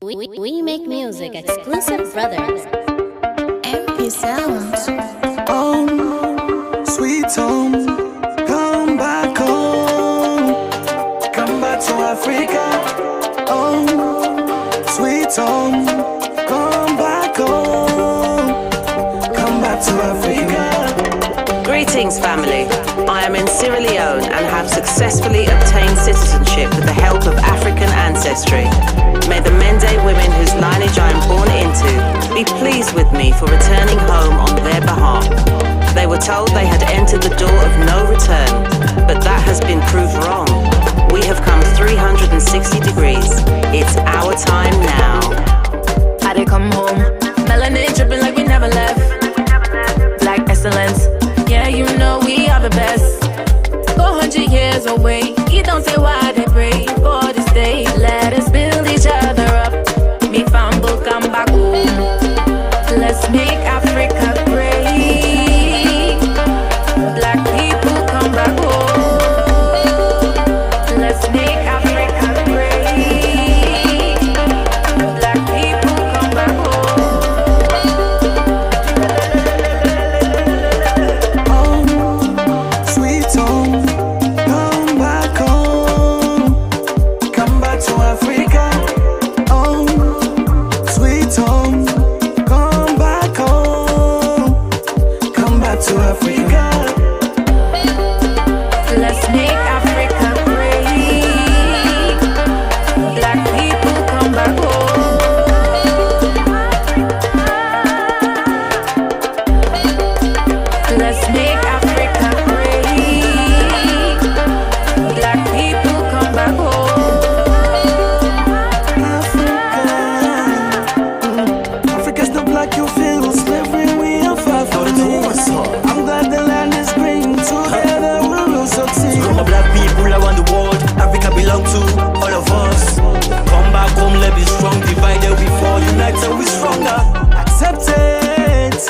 We make music exclusive, brothers. MP Sounds. Home, sweet home, come back home. Come back to Africa. Home, sweet home, come back home. Come back to Africa. Greetings, family. I am in Sierra Leone and have successfully obtained citizenship with the help of African ancestry. May the Mende women whose lineage I am born into be pleased with me for returning home on their behalf. They were told they had entered the door of no return, but that has been proved wrong. We have come 360 degrees. It's our time now. I did come home, melanin dripping like we never left. Black excellence, yeah, you know we are the best. 400 years away, you don't say why they pray for this day. Let us build each other up. Me famble come back home. Let's make Africa great. Black people come back home. Let's make Africa great. Black people come back Home, sweet home, come back home. Come back to Africa. Home, sweet home, come back home. Come back to Africa. Let's make Africa great. Black people come back home. Let's make Africa great. Black people come back home. Africa's not black, you feel slavery, we are far from it. I'm glad the land is green, together we will succeed. From a black people around the world, Africa belong to all of us. Come back home, let's be strong, divided we fall, united we stronger. Accept it.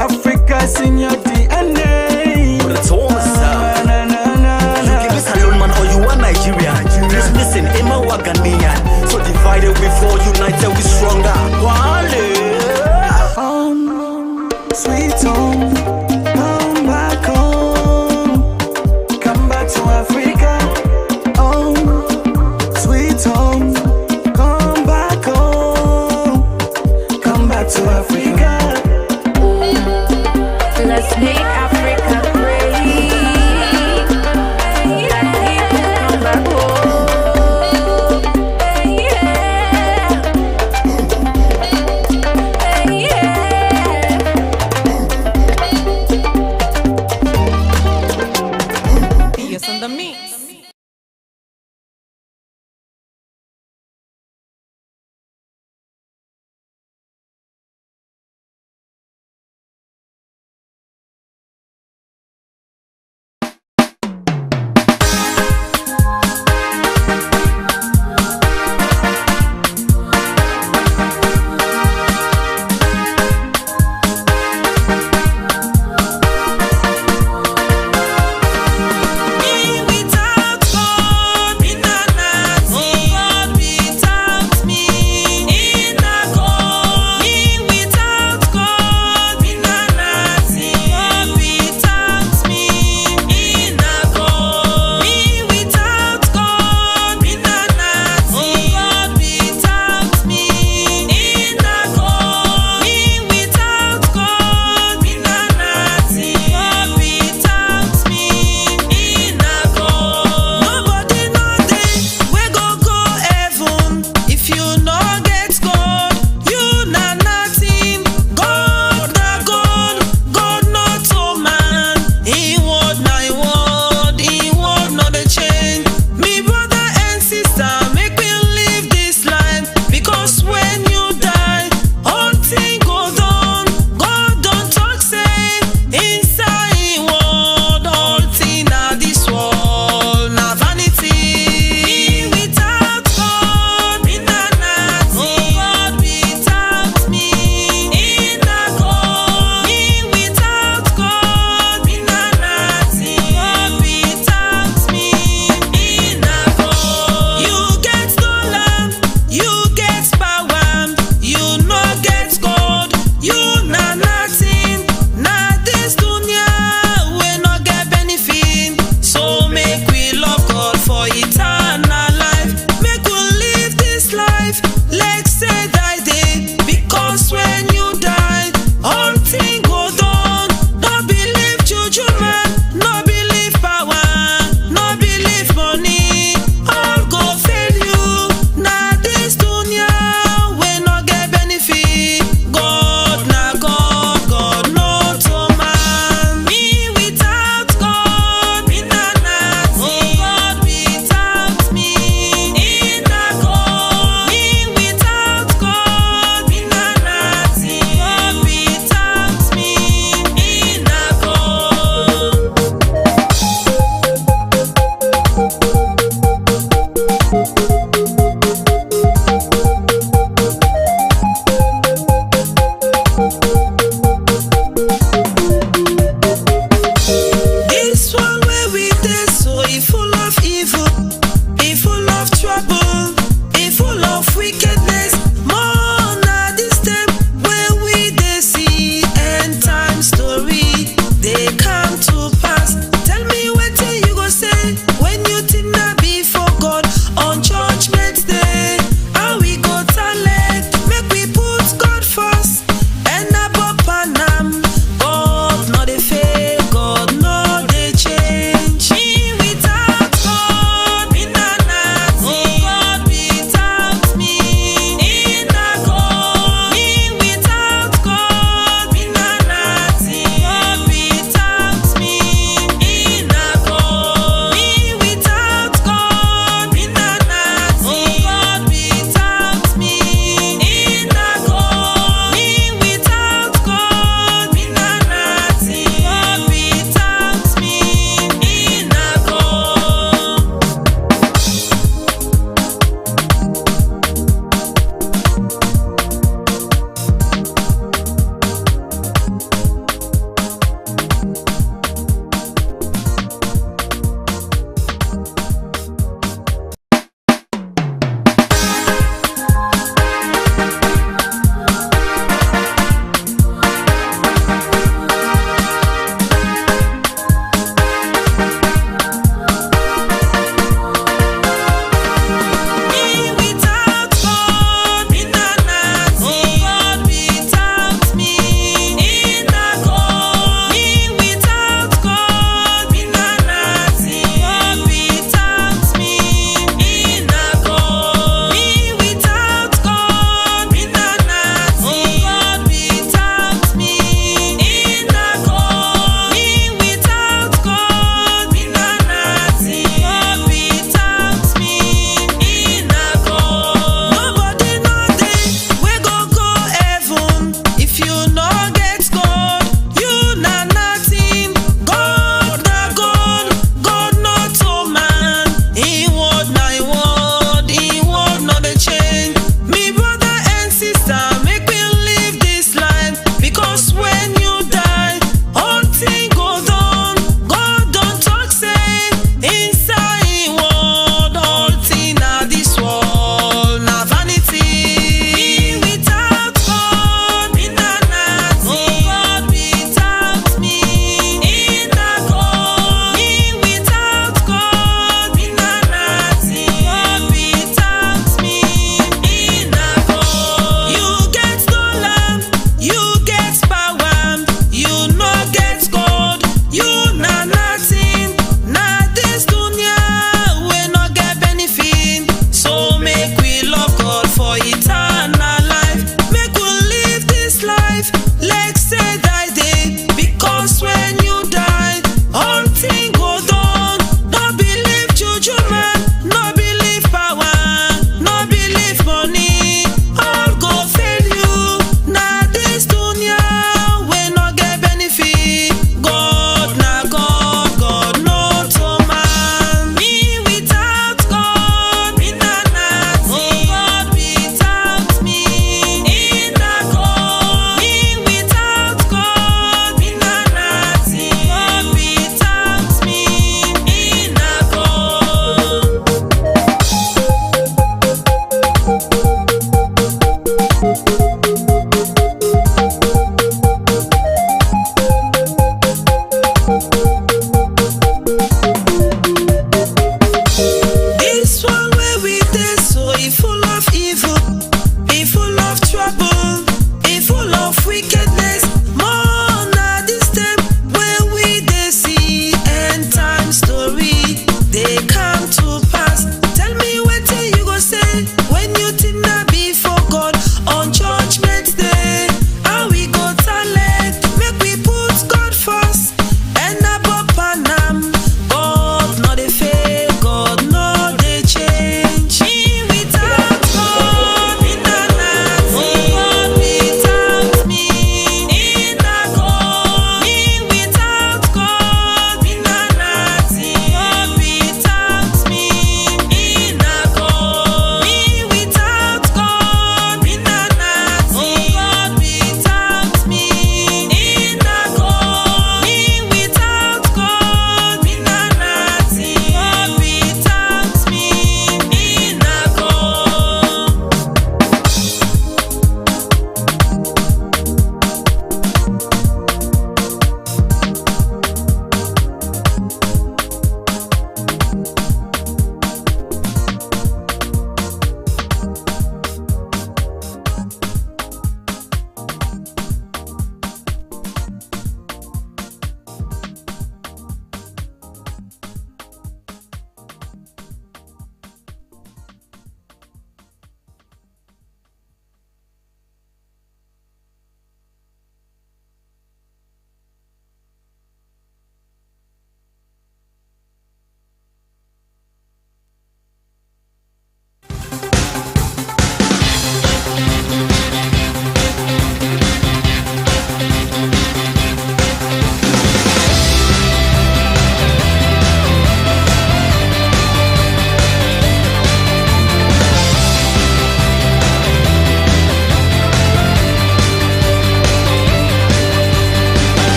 Africa's in your DNA. But it's all Na, na, na, na, you give us alone man or you are Nigerian. Please listen, Emma wa Ghanaian. So divided we fall, united we stronger. Wale. Home, sweet home, come back home. Come back to Africa. Home, sweet home, come back home. Come back to Africa. Let's make Africa great. Black people come back home.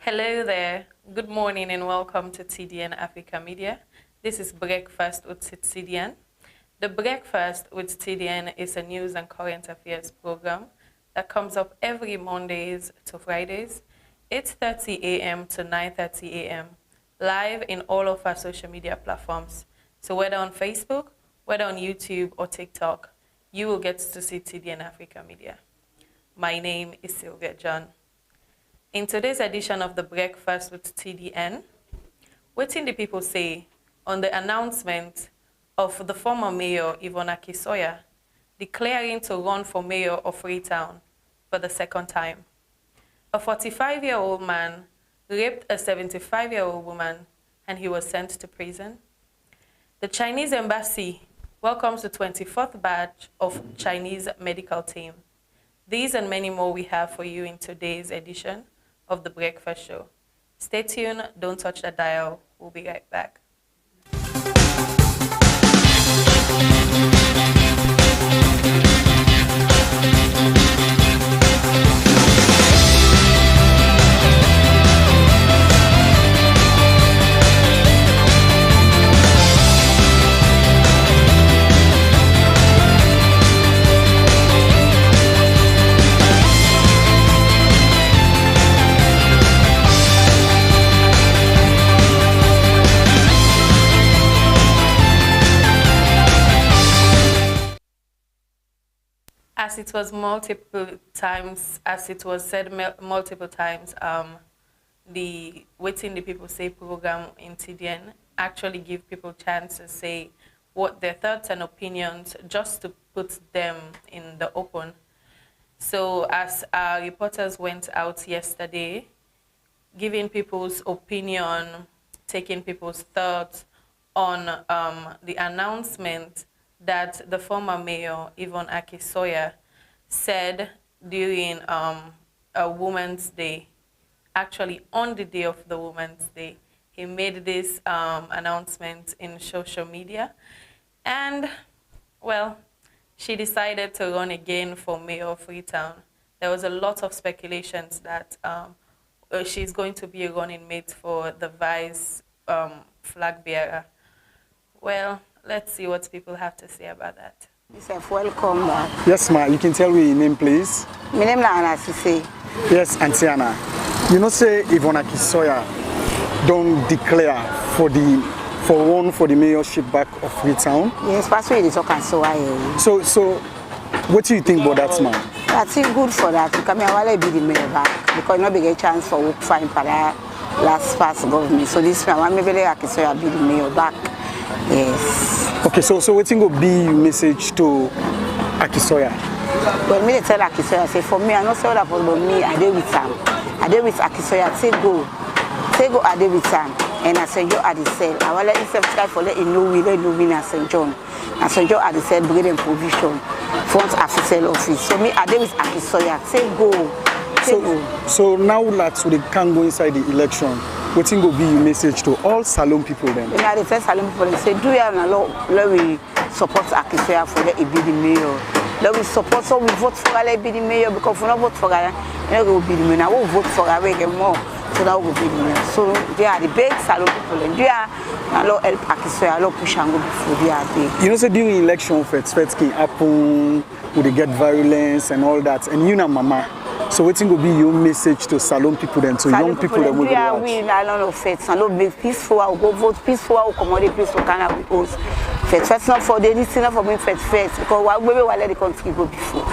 Hello there. Good morning and welcome to TDN Africa Media. This is Breakfast with TDN. The Breakfast with TDN is a news and current affairs program that comes up every Mondays to Fridays, 8:30 a.m. to 9:30 a.m., live in all of our social media platforms. So whether on Facebook, whether on YouTube or TikTok, you will get to see TDN Africa Media. My name is SYLVIA John. In today's edition of the Breakfast with TDN, what did the people say on the announcement of the former mayor, Yvonne Akisoya, declaring to run for mayor of Freetown for the second time? A 45-year-old man raped a 75-year-old woman and he was sent to prison. The Chinese embassy welcomes the 24th batch of Chinese medical team. These and many more we have for you in today's edition of the Breakfast Show. Stay tuned, don't touch the dial. We'll be right back. As it was said multiple times, the Waiting the People Say program in TDN actually give people chance to say what their thoughts and opinions, just to put them in the open. So as our reporters went out yesterday, giving people's opinion, taking people's thoughts on the announcement that the former mayor, Yvonne Akisoya, said during a Women's Day, actually on the day of the Women's Day. He made this announcement in social media. And, well, she decided to run again for mayor of Freetown. There was a lot of speculations that she's going to be a running mate for the vice flag bearer. Well, let's see what people have to say about that. Yourself, welcome back. Yes, ma. You can tell me your name, please. My name is Anna Sise. Yes, Auntie Anna. You know, say Yvonne Akisoya don't declare for the mayorship back of Freetown. Yes, that's why they talk and so I. So, what do you think about that, man? I think good for that. Because I want to be the mayor back. Because no big chance for work fine for that last past government. So this time I want me very Akisoya be the mayor back. Yes. Okay, so what will be your message to Akisoya? Well, me tell Akisoya, say for me, I not say that for me, I did with Sam. I did with Akisoya, say go, I did with Sam. And I said, you at the cell. I will let you try for let you know we let you win at St. John. I said, you at the cell, bring them provision, front official office. So me, I did with Akisoya, say go. So now that we can go inside the election, what will be your message to all Salon people then? You know, they tell Salon people, they say, do you have a lot, let me support Akisoya for the be the mayor. Let me support, so we vote for her, be the mayor, because if we don't vote for her, you will be the mayor. I will vote for her, we get more, so that will be the mayor. So they are the big Salon people, and they are a lot help Akisoya, a lot push and go before they are big. You know, so during election, feds can happen, would they get violence and all that, and you know, mama. So what will be your message to Salon people then, to young people that will watch? We in a lot of faiths, and not be peaceful, I will go vote peaceful, I will accommodate peaceful, can have with us. Faith not for the listen not for me faith, because we will let the country go before.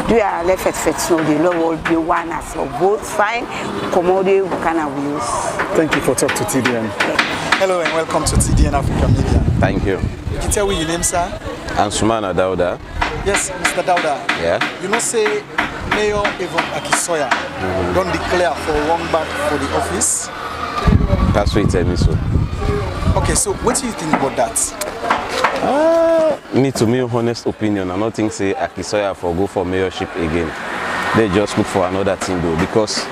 Do you let faith no, the law will be one as well. Vote fine, accommodate, we can have with us. Thank you for talking to TDN. Yeah. Hello and welcome to TDN Africa Media. Thank you. You can tell me your name, sir? I'm Sumana Dauda. Yes, Mr. Dauda. Yeah. You know, say Mayor Yvonne Akisoya don't declare for one back for the office. That's what you tell me so. Okay, so what do you think about that? Me, to me, honest opinion, I don't think say Akisoya for go for mayorship again. They just look for another thing though, because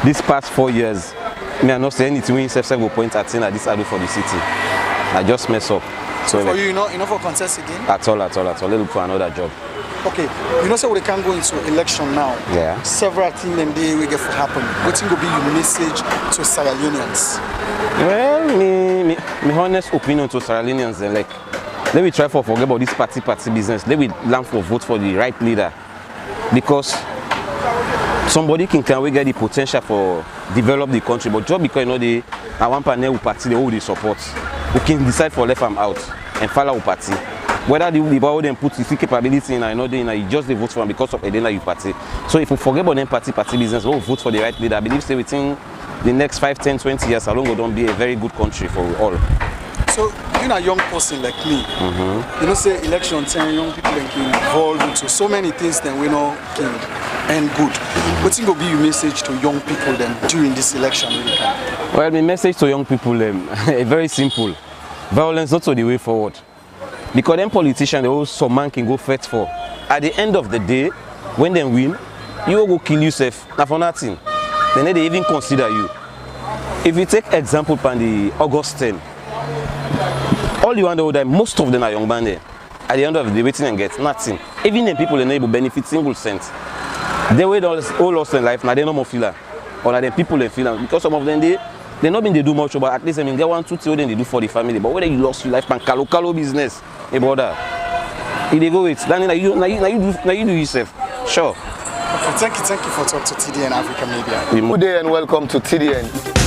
these past 4 years, me I not say anything when self will point at thing that this I do for the city. I just mess up. So for you, you know for contest again? At all. Let's look for another job. Okay, you know, so we can go into election now. Yeah. Several things them day we get for happen. What thing will be your message to Sierra Leoneans? Well, me honest opinion to Sierra Leoneans, like, let me try for forget about this party business. Let me learn for vote for the right leader, because somebody can we get the potential for develop the country, but just because you know they one panel party they all they support, we can decide for left them out and follow our party. Whether the power them put the capability in, I know they you just they vote for them because of Edena you party. So if we forget about them party business, we'll vote for the right leader. I believe say within the next 5, 10, 20 years, Salongo don't be a very good country for all. So you're a young person like me. You know, say election time, young people can involved into so many things that we know can end good. What will be your message to young people then during this election? Well, my message to young people very simple. Violence not the way forward. Because them politicians, they all some man can go fight for. At the end of the day, when they win, you will go kill yourself. Now for nothing. Then they even consider you. If you take example from the August 10, all you wonder that most of them are young men there. At the end of the day, waiting and get nothing. Even the people enable benefit single cent. They wait all lost in life, now they no more feel. Or now the people they feel. Because some of them they not been they do much, but at least I mean they want 2 things they do for the family. But whether you lost your life and calo business, hey brother, if they go with then now you do yourself. Sure. Okay, thank you for talking to TDN Africa Media. Good day and welcome to TDN.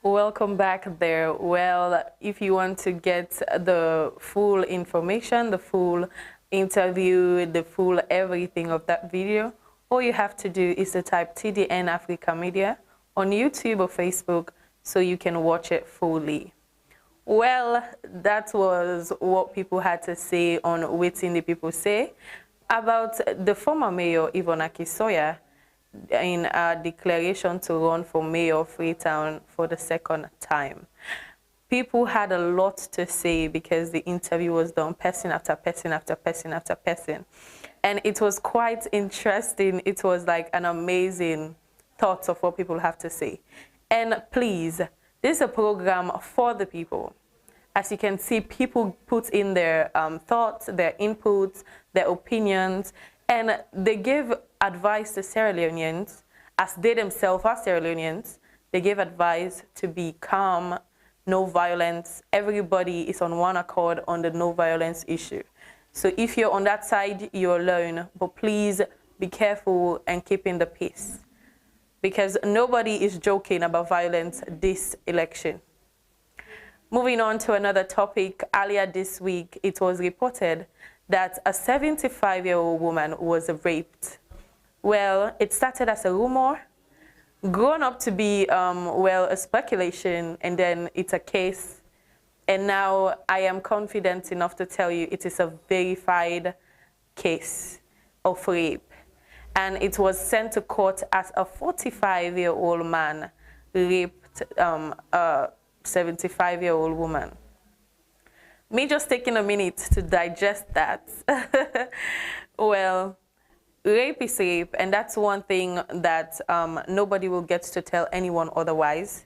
Welcome back there. Well, if you want to get the full information, the full interview, the full everything of that video, all you have to do is to type TDN Africa Media on YouTube or Facebook so you can watch it fully. Well, that was what people had to say on Waiting the People Say about the former mayor, Yvonne Akisoya, in a declaration to run for mayor of Freetown for the second time. People had a lot to say because the interview was done person after person after person after person. And it was quite interesting. It was like an amazing thoughts of what people have to say. And please, this is a program for the people. As you can see, people put in their thoughts, their inputs, their opinions, and they give advice to Sierra Leoneans, as they themselves are Sierra Leoneans. They gave advice to be calm, no violence. Everybody is on one accord on the no violence issue. So if you're on that side, you're alone. But please be careful and keep in the peace, because nobody is joking about violence this election. Moving on to another topic, earlier this week, it was reported that a 75-year-old woman was raped. Well, it started as a rumor, grown up to be, well, a speculation, and then it's a case. And now I am confident enough to tell you it is a verified case of rape. And it was sent to court as a 45-year-old man raped a 75-year-old woman. Me just taking a minute to digest that. Well, rape is rape, and that's one thing that nobody will get to tell anyone otherwise.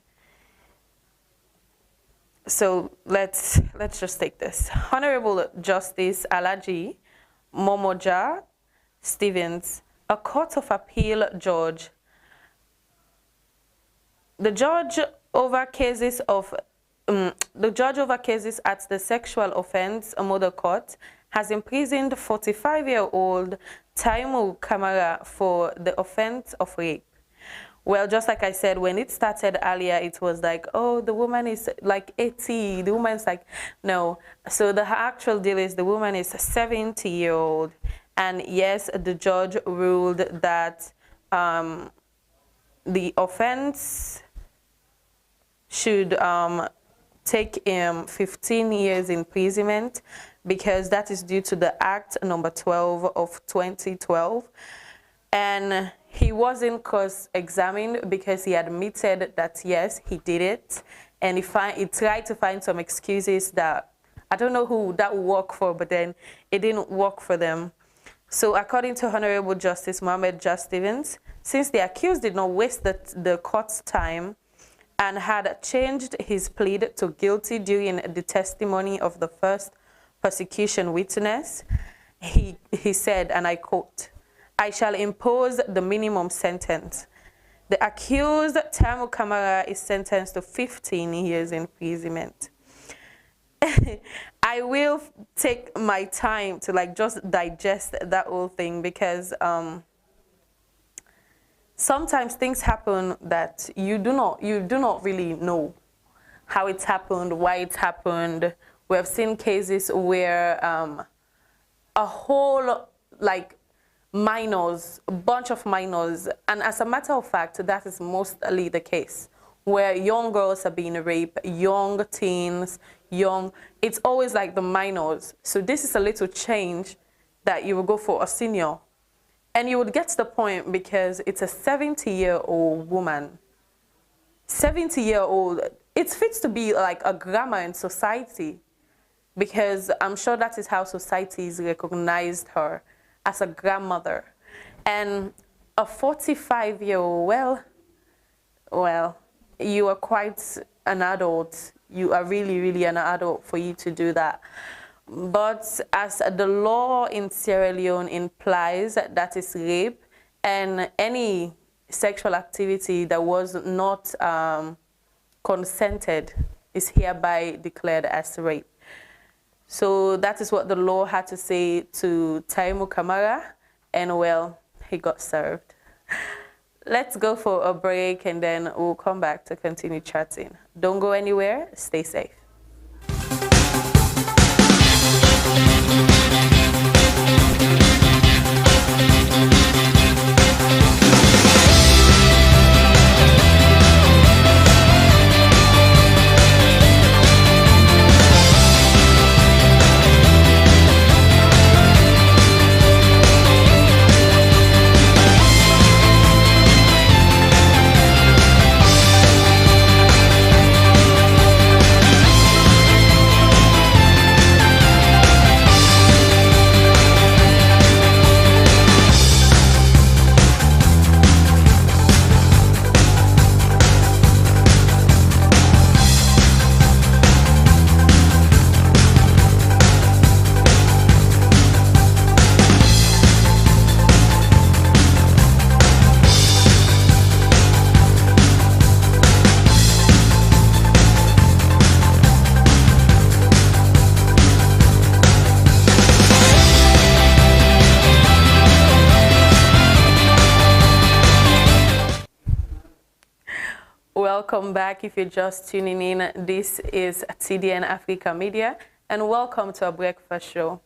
So let's just take this. Honorable Justice Alaji Momoja Stevens, a Court of Appeal judge. The judge over cases at the sexual offense model court has imprisoned 45-year-old Taimu Kamara for the offense of rape. Well, just like I said, when it started earlier, it was like, oh, the woman is like 80. The woman's like, no. So the actual deal is the woman is 70-year-old. And yes, the judge ruled that the offense should take 15 years imprisonment because that is due to the Act number 12 of 2012. And he wasn't cross-examined because he admitted that, yes, he did it. And he tried to find some excuses that, I don't know who that would work for, but then it didn't work for them. So according to Honorable Justice Mohammed Just Stevens, since the accused did not waste the court's time and had changed his plea to guilty during the testimony of the first prosecution witness, he said, and I quote, "I shall impose the minimum sentence. The accused, Tamu Kamara, is sentenced to 15 years imprisonment." I will take my time to just digest that whole thing because sometimes things happen that you do not really know how it's happened, why it's happened. We have seen cases where a whole minors, a bunch of minors, and as a matter of fact, that is mostly the case, where young girls are being raped, young teens, it's always like the minors. So this is a little change that you will go for a senior. And you would get to the point because it's a 70-year-old woman. 70-year-old, it fits to be like a grandma in society because I'm sure that is how societies recognized her, as a grandmother. And a 45-year-old, well, you are quite an adult. You are really, really an adult for you to do that. But as the law in Sierra Leone implies, that is rape, and any sexual activity that was not consented is hereby declared as rape. So that is what the law had to say to Taimu Kamara, and well, he got served. Let's go for a break and then we'll come back to continue chatting. Don't go anywhere, stay safe. Welcome back. If you're just tuning in, this is TDN Africa Media, and welcome to our breakfast show,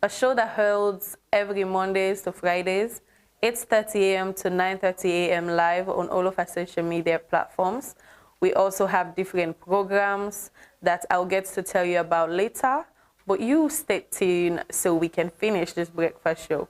a show that holds every Mondays to Fridays, 8:30 a.m. to 9:30 a.m. live on all of our social media platforms. We also have different programs that I'll get to tell you about later, but you stay tuned so we can finish this breakfast show.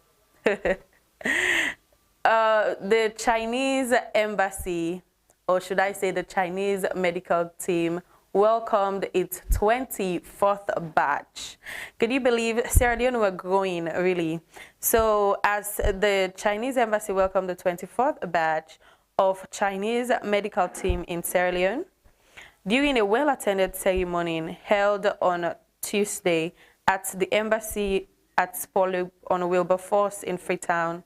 The Chinese embassy, or should I say the Chinese medical team, welcomed its 24th batch. Can you believe Sierra Leone were growing, really? So as the Chinese embassy welcomed the 24th batch of Chinese medical team in Sierra Leone, during a well-attended ceremony held on Tuesday at the embassy at Spolu on Wilberforce in Freetown,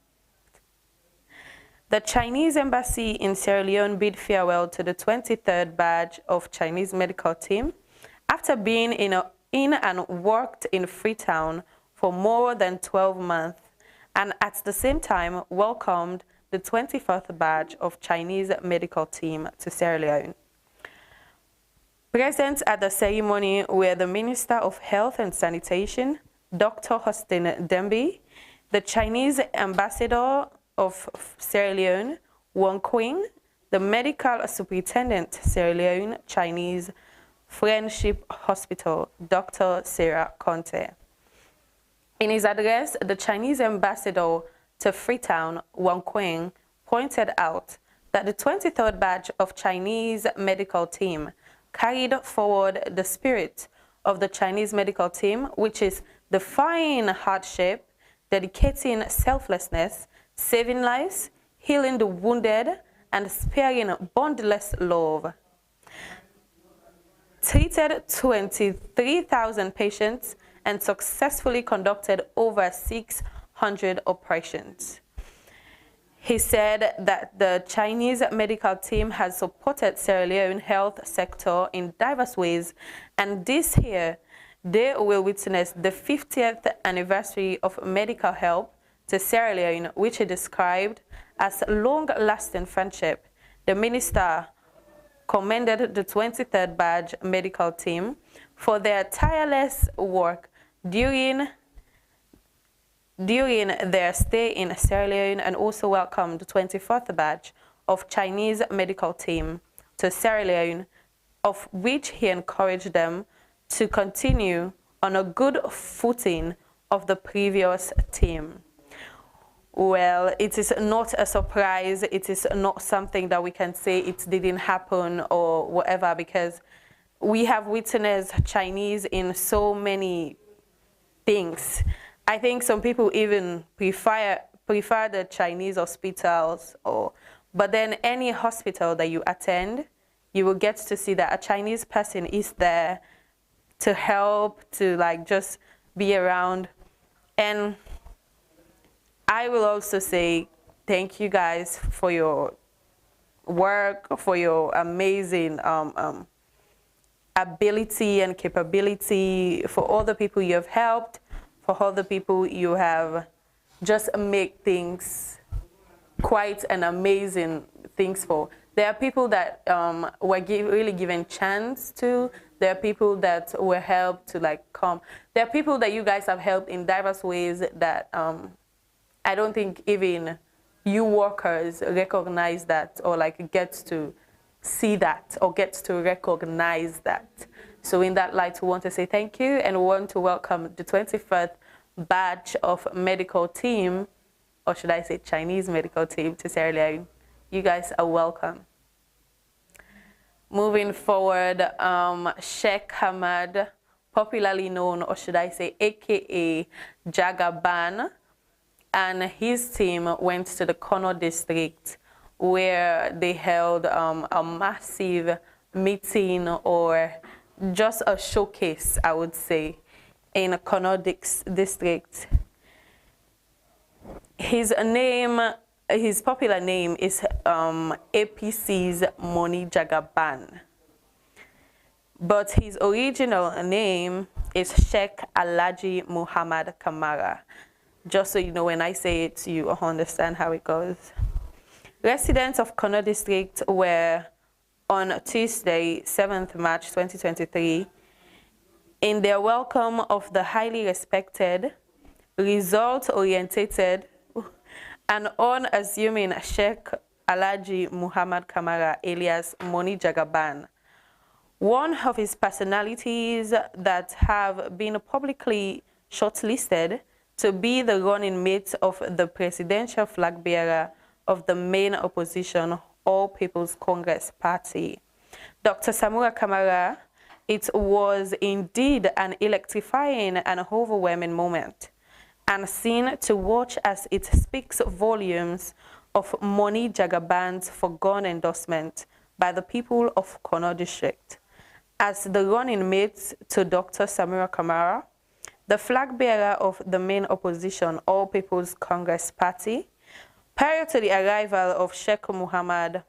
the Chinese embassy in Sierra Leone bid farewell to the 23rd batch of Chinese medical team after being in and worked in Freetown for more than 12 months, and at the same time welcomed the 24th batch of Chinese medical team to Sierra Leone. Present at the ceremony were the Minister of Health and Sanitation, Dr. Hostin Dembi, the Chinese ambassador of Sierra Leone, Wong Quing, the medical superintendent, Sierra Leone Chinese Friendship Hospital, Dr. Sarah Conte. In his address, the Chinese ambassador to Freetown, Wang Qing, pointed out that the 23rd batch of Chinese medical team carried forward the spirit of the Chinese medical team, which is defying hardship, dedicating selflessness, saving lives, healing the wounded, and sparing boundless love. Treated 23,000 patients and successfully conducted over 600 operations. He said that the Chinese medical team has supported Sierra Leone health sector in diverse ways, and this year they will witness the 50th anniversary of medical help to Sierra Leone, which he described as long-lasting friendship. The minister commended the 23rd batch medical team for their tireless work during their stay in Sierra Leone, and also welcomed the 24th batch of Chinese medical team to Sierra Leone, of which he encouraged them to continue on a good footing of the previous team. Well, it is not a surprise. It is not something that we can say it didn't happen or whatever, because we have witnessed Chinese in so many things. I think some people even prefer the Chinese hospitals, but then any hospital that you attend, you will get to see that a Chinese person is there to help, to like just be around. And I will also say thank you guys for your work, for your amazing ability and capability, for all the people you have helped, for all the people you have just make things quite an amazing things for. There are people that were really given chance to. There are people that were helped to like come. There are people that you guys have helped in diverse ways that I don't think even you workers recognize that, or like get to see that, or get to recognize that. So in that light, we want to say thank you, and we want to welcome the 21st batch of medical team, or should I say Chinese medical team, to Sierra Leone. You guys are welcome. Moving forward, Sheikh Hamad, popularly known, or should I say AKA Jagaban, and his team went to the Kono district, where they held a massive meeting, or just a showcase, I would say, in Kono district. His popular name is APC's Moni Jagaban, but his original name is Sheikh Alhaji Muhammad Kamara. Just so you know, when I say it, you understand how it goes. Residents of Kono district were on Tuesday, 7th March 2023, in their welcome of the highly respected, result-orientated, and unassuming Sheikh Alhaji Muhammad Kamara, alias Moni Jagaban, one of his personalities that have been publicly shortlisted to be the running mate of the presidential flag bearer of the main opposition All People's Congress Party, Dr. Samura Kamara. It was indeed an electrifying and overwhelming moment, and scene to watch as it speaks volumes of Moni Jagaban's foregone endorsement by the people of Kono district as the running mate to Dr. Samura Kamara, the flag bearer of the main opposition All People's Congress Party. Prior to the arrival of Sheikh Muhammad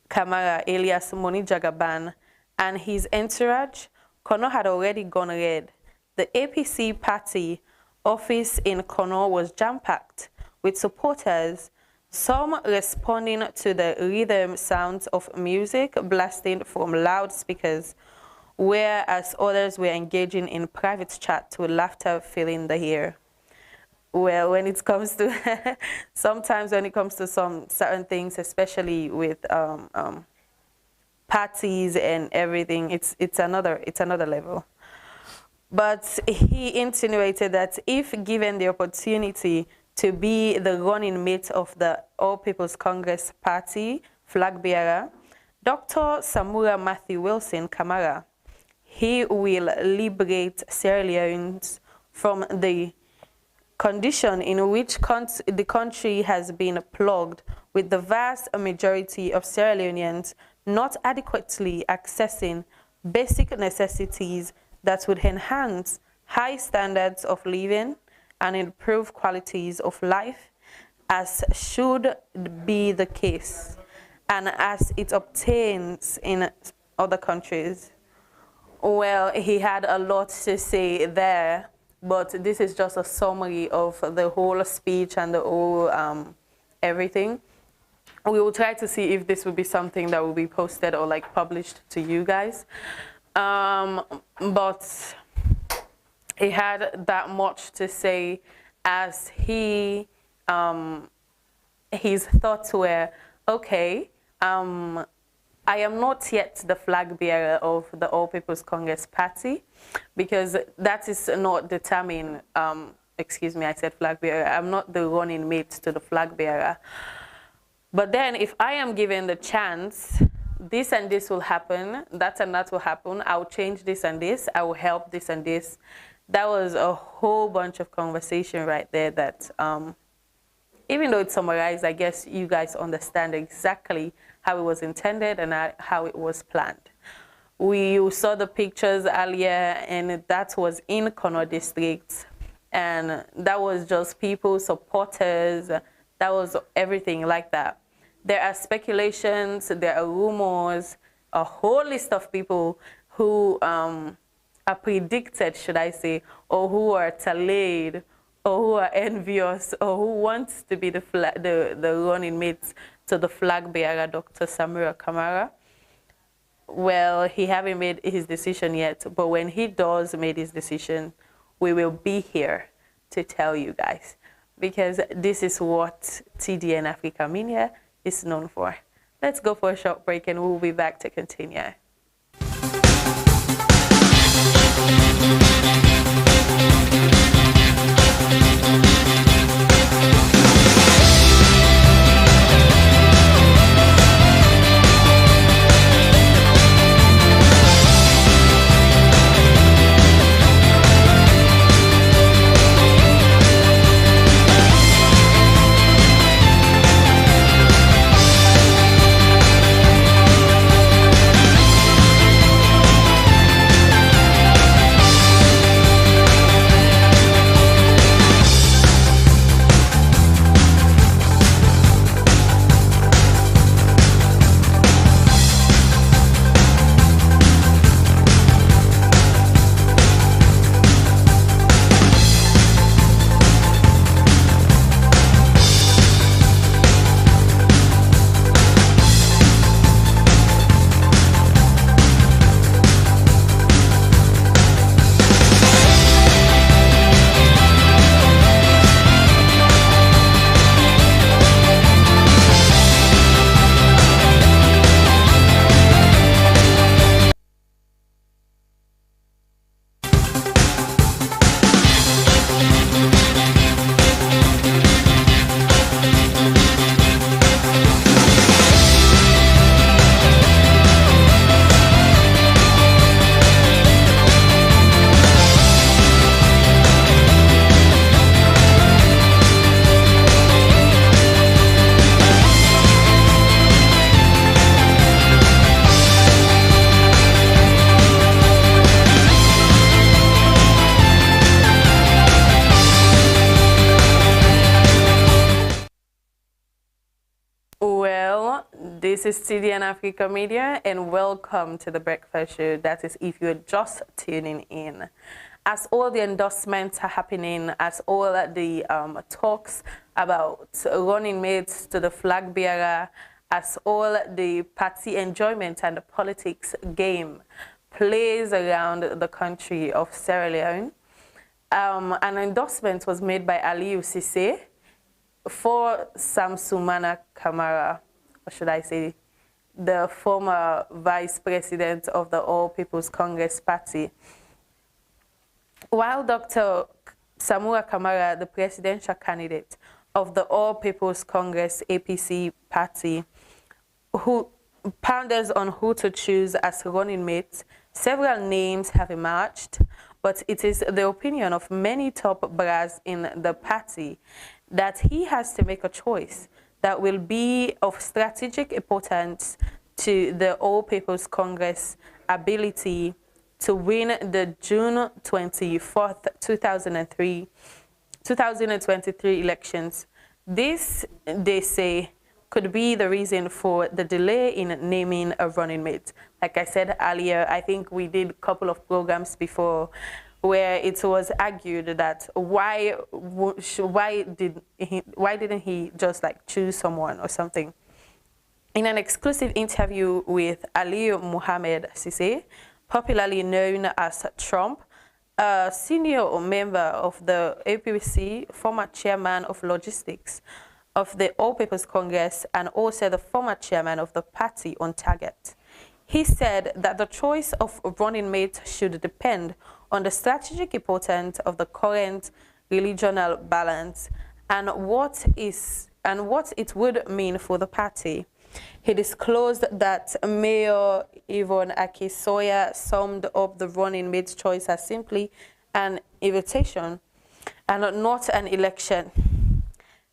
Kamara, alias Moni Jagaban, and his entourage, Kono had already gone red. The APC party office in Kono was jam-packed with supporters, some responding to the rhythm sounds of music blasting from loudspeakers, whereas others were engaging in private chat with laughter filling the air. Well, when it comes to sometimes when it comes to some certain things, especially with parties and everything, it's another level. But he insinuated that if given the opportunity to be the running mate of the All People's Congress Party flag bearer, Dr. Samura Matthew Wilson Kamara, he will liberate Sierra Leoneans from the condition in which the country has been plugged with the vast majority of Sierra Leoneans not adequately accessing basic necessities that would enhance high standards of living and improve qualities of life, as should be the case, and as it obtains in other countries. Well, he had a lot to say there, but this is just a summary of the whole speech and the whole everything. We will try to see if this will be something that will be posted or like published to you guys. But he had that much to say, as his thoughts were, okay, I am not yet the flag bearer of the All People's Congress Party, because that is not determined, excuse me, I said flag bearer. I'm not the running mate to the flag bearer. But then if I am given the chance, this and this will happen, that and that will happen, I'll change this and this, I will help this and this. That was a whole bunch of conversation right there that, even though it's summarized, I guess you guys understand exactly how it was intended and how it was planned. We saw the pictures earlier, and that was in Kono district, and that was just people, supporters, that was everything like that. There are speculations, there are rumors, a whole list of people who are predicted, should I say, or who are tallied, or who are envious, or who wants to be the running mates to the flag bearer, Dr. Samura Kamara. Well, he hasn't made his decision yet, but when he does make his decision, we will be here to tell you guys, because this is what TDN Africa Media is known for. Let's go for a short break and we'll be back to continue. This is TDN Africa Media, and welcome to the Breakfast Show. That is if you're just tuning in. As all the endorsements are happening, as all the talks about running mates to the flag bearer, as all the party enjoyment and the politics game plays around the country of Sierra Leone, an endorsement was made by Aliyu Cisse for Sumana Kamara, or should I say, the former vice president of the All People's Congress Party. While Dr. Samura Kamara, the presidential candidate of the All People's Congress APC party, who ponders on who to choose as running mates, several names have emerged, but it is the opinion of many top brass in the party that he has to make a choice that will be of strategic importance to the All People's Congress ability to win the June 24th, 2023 elections. This, they say, could be the reason for the delay in naming a running mate. Like I said earlier, I think we did a couple of programs before where it was argued that why didn't he just like choose someone or something. In an exclusive interview with Aliyu Muhammad Cisse, popularly known as Trump, a senior member of the APC, former chairman of logistics of the All People's Congress, and also the former chairman of the party on Target. He said that the choice of running mate should depend on the strategic importance of the current regional balance and what it would mean for the party. He disclosed that Mayor Yvonne Akisoya summed up the running mate choice as simply an invitation and not an election,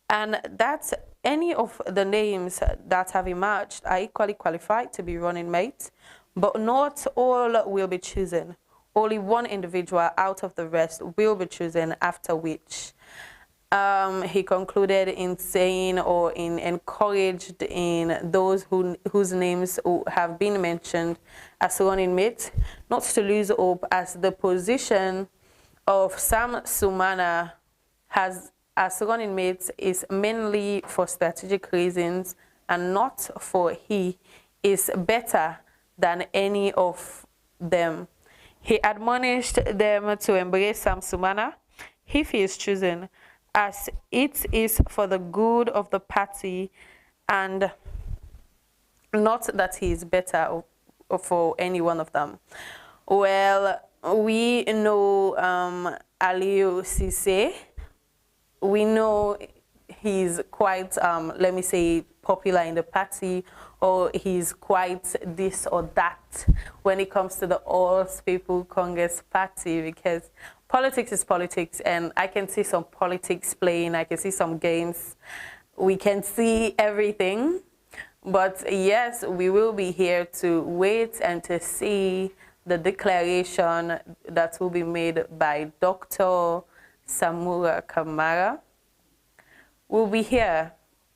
and that any of the names that have emerged are equally qualified to be running mates, but not all will be chosen. Only one individual out of the rest will be chosen, after which he concluded in saying, or encouraged in those whose names have been mentioned as running mates, not to lose hope, as the position of Sam Sumana as running mates is mainly for strategic reasons and not for he is better than any of them. He admonished them to embrace Sam Sumana if he is chosen, as it is for the good of the party and not that he is better for any one of them. Well, we know Aliyu Cisse. We know he's quite, let me say, popular in the party, or he's quite this or that when it comes to the All People's Congress Party, because politics is politics, and I can see some politics playing, I can see some games, we can see everything. But yes, we will be here to wait and to see the declaration that will be made by Dr. Samura Kamara. We'll be here,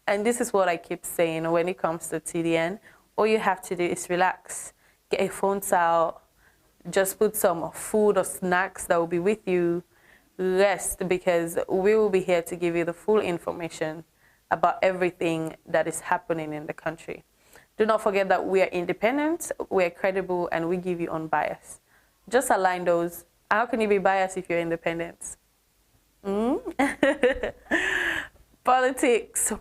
and this is what I keep saying when it comes to TDN. All you have to do is relax, get your phones out, just put some food or snacks that will be with you, rest, because we will be here to give you the full information about everything that is happening in the country. Do not forget that we are independent, we are credible, and we give you unbiased. Just align those. How can you be biased if you're independent? Politics.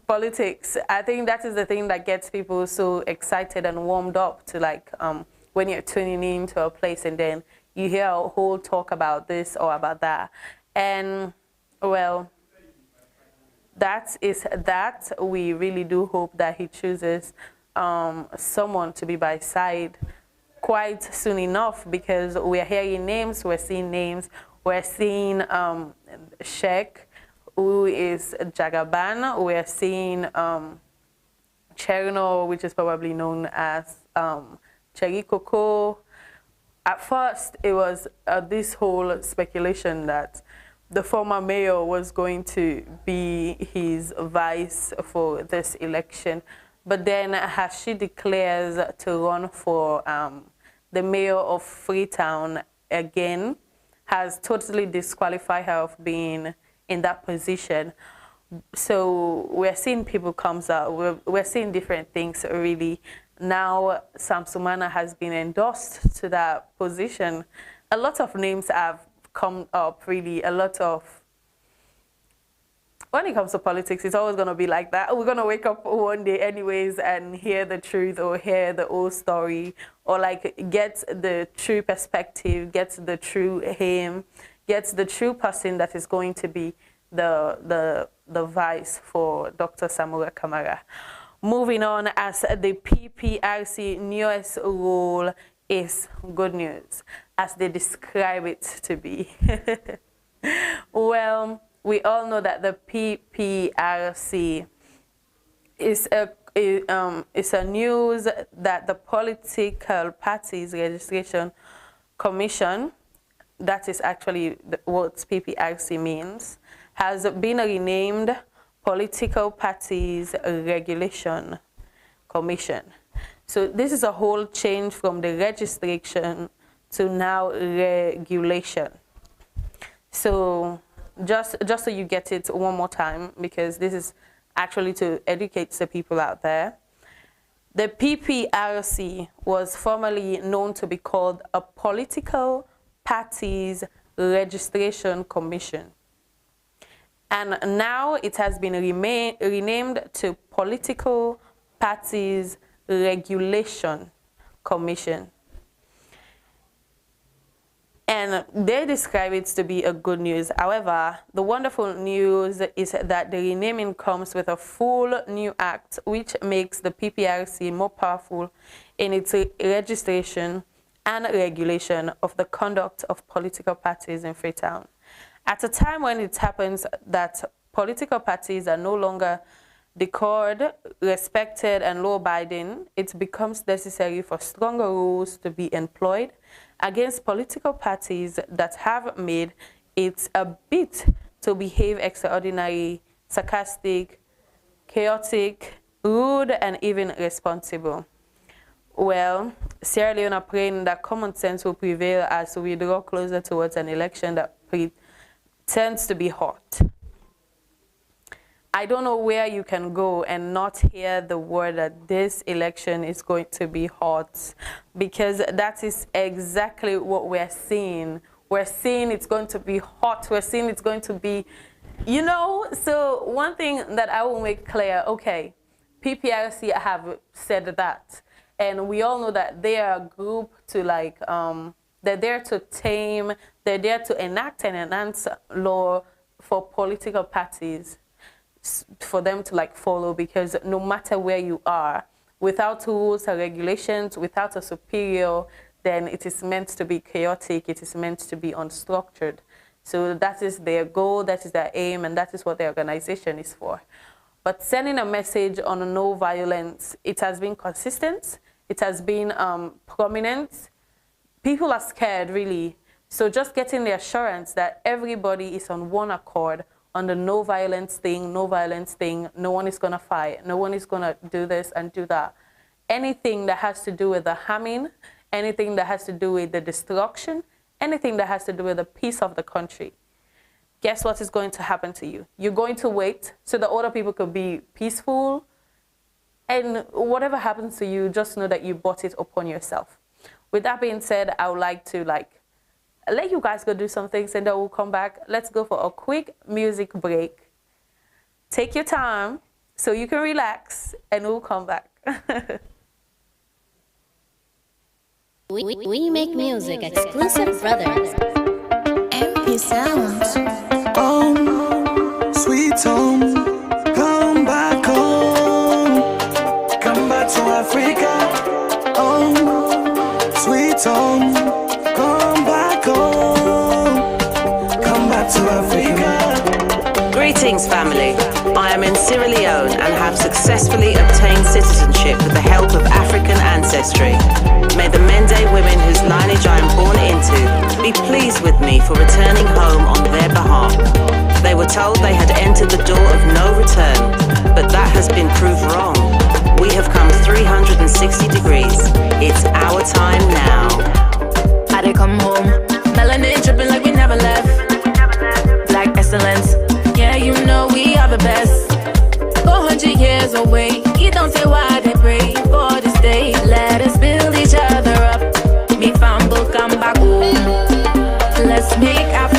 I think that is the thing that gets people so excited and warmed up to, like, when you're tuning into a place and then you hear a whole talk about this or about that. And, well, that is that. We really do hope that he chooses someone to be by his side quite soon enough, because we're hearing names, we're seeing names, we're seeing Sheikh, who is Jagaban, we're seeing Cherno, which is probably known as Cherry Coco. At first, it was this whole speculation that the former mayor was going to be his vice for this election. But then, as she declares to run for the mayor of Freetown again, has totally disqualified her of being in that position. So we're seeing people comes out, we're seeing different things really. Now Sam Sumana has been endorsed to that position. A lot of names have come up, really. A lot of, when it comes to politics, it's always going to be like that. We're going to wake up one day anyways and hear the truth or hear the old story, or like get the true perspective, get the true him, get the true person that is going to be the vice for Dr. Samura Kamara. Moving on, as the PPRC newest role is good news, as they describe it to be. Well, we all know that the PPRC is a news that the Political Parties Registration Commission, that is actually what PPRC means, has been renamed Political Parties Regulation Commission. So this is a whole change from the registration to now regulation. So just so you get it one more time, because this is actually to educate the people out there. The PPRC was formerly known to be called a Political Parties Registration Commission. And now it has been renamed to Political Parties Regulation Commission. And they describe it to be a good news. However, the wonderful news is that the renaming comes with a full new act, which makes the PPRC more powerful in its registration and regulation of the conduct of political parties in Freetown. At a time when it happens that political parties are no longer declared, respected, and law-abiding, it becomes necessary for stronger rules to be employed against political parties that have made it a bit to behave extraordinary, sarcastic, chaotic, rude, and even irresponsible. Well, Sierra Leone are praying that common sense will prevail as we draw closer towards an election that tends to be hot. I don't know where you can go and not hear the word that this election is going to be hot, because that is exactly what we're seeing. We're seeing it's going to be hot. We're seeing it's going to be, you know, so one thing that I will make clear, okay, PPRC have said that, and we all know that they are a group to like, they're there to tame, they're there to enact and enhance law for political parties, for them to like follow, because no matter where you are, without rules and regulations, without a superior, then it is meant to be chaotic, it is meant to be unstructured. So that is their goal, that is their aim, and that is what the organization is for. But sending a message on no violence, it has been consistent, it has been prominent. People are scared, really. So just getting the assurance that everybody is on one accord on the no violence thing, no one is gonna fight, no one is gonna do this and do that. Anything that has to do with the harming, anything that has to do with the destruction, anything that has to do with the peace of the country, guess what is going to happen to you? You're going to wait so that other people could be peaceful, and whatever happens to you, just know that you brought it upon yourself. With that being said, I would like to let you guys go do some things, and then we'll come back. Let's go for a quick music break. Take your time so you can relax, and we'll come back. We make music, exclusive brothers. MP Sounds. Home, sweet home, come back home. Come back to Africa. Home, sweet home, come back home. Come back to Africa. Greetings, family. I am in Sierra Leone and have successfully obtained citizenship with the help of African ancestry. May the Mende women whose lineage I am born into be pleased with me for returning home on their behalf. They were told they had entered the door of no return, but that has been proved wrong. We have come 360 degrees. It's our time now. I did come home, melanin dripping like we never left. Black excellence, yeah, you know we are the best. 400 years away, you don't say why they pray for this day. Let us build each other up. Me famble come back home. Let's make Africa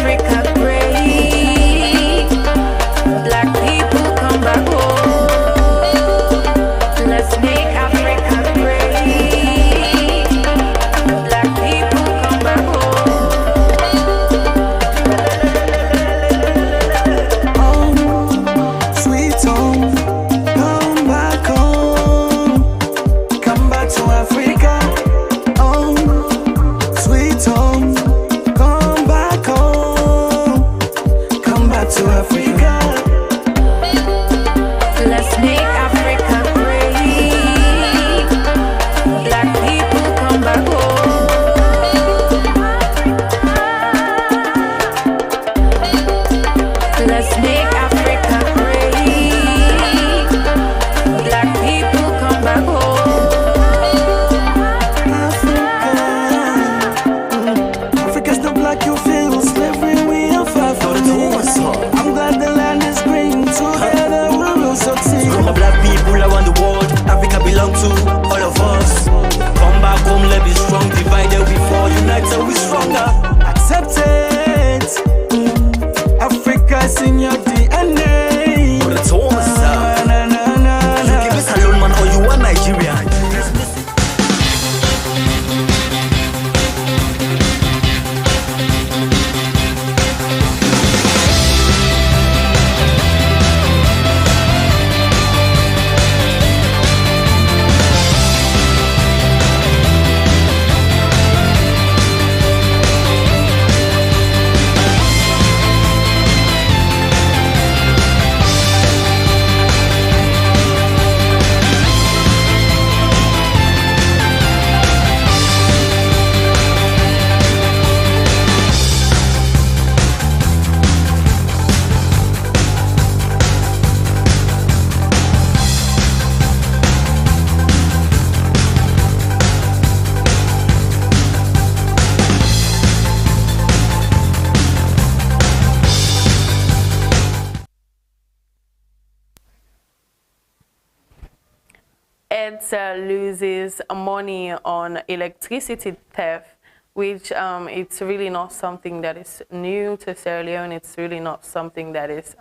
EDSA loses money on electricity theft, which it's really not something that is new to Sierra Leone. It's really not something that is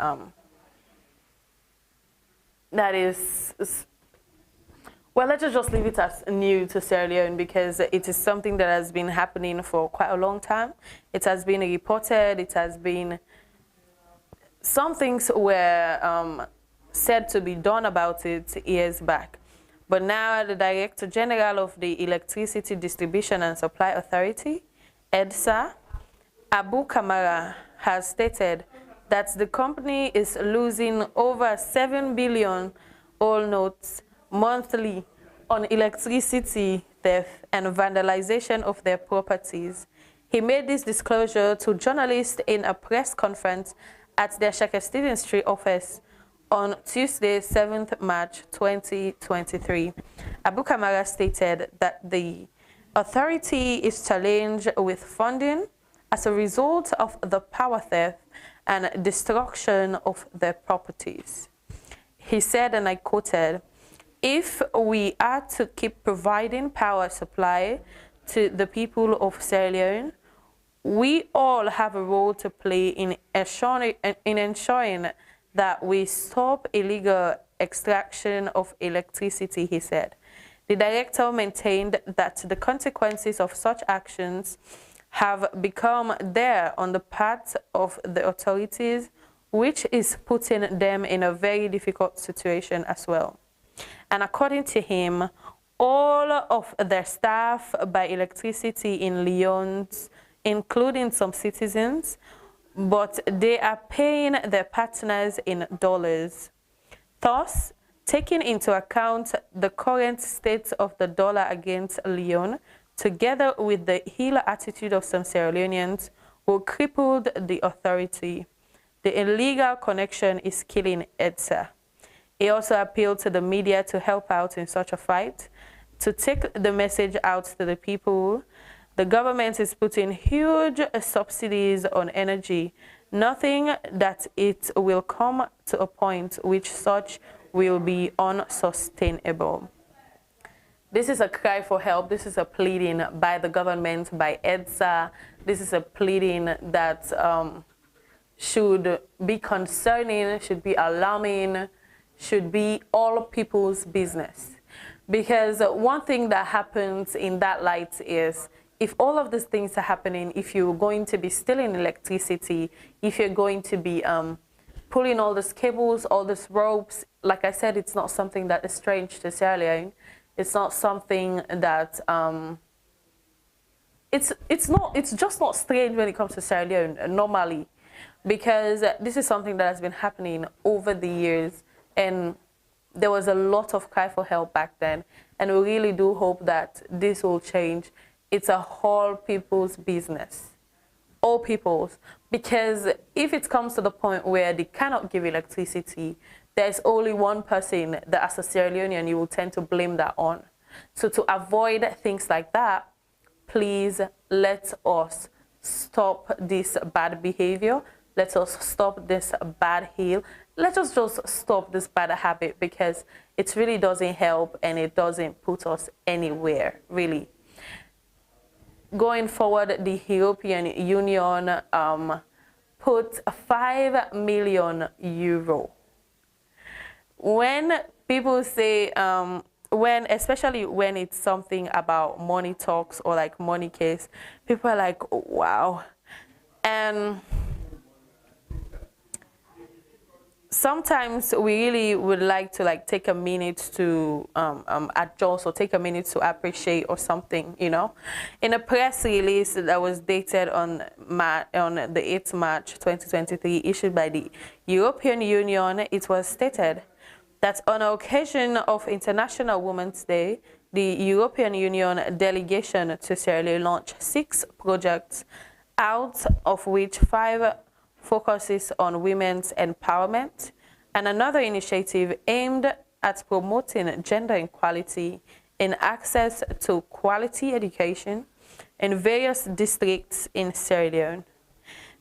well, let's just leave it as new to Sierra Leone, because it is something that has been happening for quite a long time. It has been reported. It has been, some things were said to be done about it years back. But now the Director General of the Electricity Distribution and Supply Authority, EDSA, Abu Kamara, has stated that the company is losing over 7 billion old notes monthly on electricity theft and vandalization of their properties. He made this disclosure to journalists in a press conference at their Shaka Street office on Tuesday, 7th March 2023. Abu Kamara stated that the authority is challenged with funding as a result of the power theft and destruction of their properties. He said, and I quoted, "If we are to keep providing power supply to the people of Sierra Leone, we all have a role to play in ensuring that we stop illegal extraction of electricity," he said. The director maintained that the consequences of such actions have become there on the part of the authorities, which is putting them in a very difficult situation as well. And according to him, all of their staff buy electricity in leones, including some citizens, but they are paying their partners in dollars. Thus, taking into account the current state of the dollar against Leone, together with the heel attitude of some Sierra Leoneans who crippled the authority, the illegal connection is killing EDSA. He also appealed to the media to help out in such a fight, to take the message out to the people. The government is putting huge subsidies on energy, nothing that it will come to a point which such will be unsustainable. This is a cry for help. This is a pleading by the government, by EDSA. This is a pleading that should be concerning, should be alarming, should be all people's business. Because one thing that happens in that light is, if all of these things are happening, if you're going to be stealing electricity, if you're going to be pulling all these cables, all these ropes, like I said, it's not something that is strange to Sierra Leone. It's not something that it's just not strange when it comes to Sierra Leone normally, because this is something that has been happening over the years, and there was a lot of cry for help back then, and we really do hope that this will change. It's a whole people's business, all people's, because if it comes to the point where they cannot give electricity, there's only one person that as a Sierra Leonean you will tend to blame that on. So to avoid things like that, please let us stop this bad behavior. Let us stop this bad heel. Let us just stop this bad habit, because it really doesn't help and it doesn't put us anywhere, really. Going forward, the European Union put €5 million. When people say, especially when it's something about money talks or like money case, people are like, oh, wow. And sometimes we really would like to take a minute to adjust or take a minute to appreciate or something, you know. In a press release that was dated on the 8th March 2023, issued by the European Union, it was stated that on occasion of International Women's Day, the European Union delegation to Sierra Leone launched 6 projects, out of which 5 focuses on women's empowerment, and another initiative aimed at promoting gender equality and access to quality education in various districts in Sierra Leone.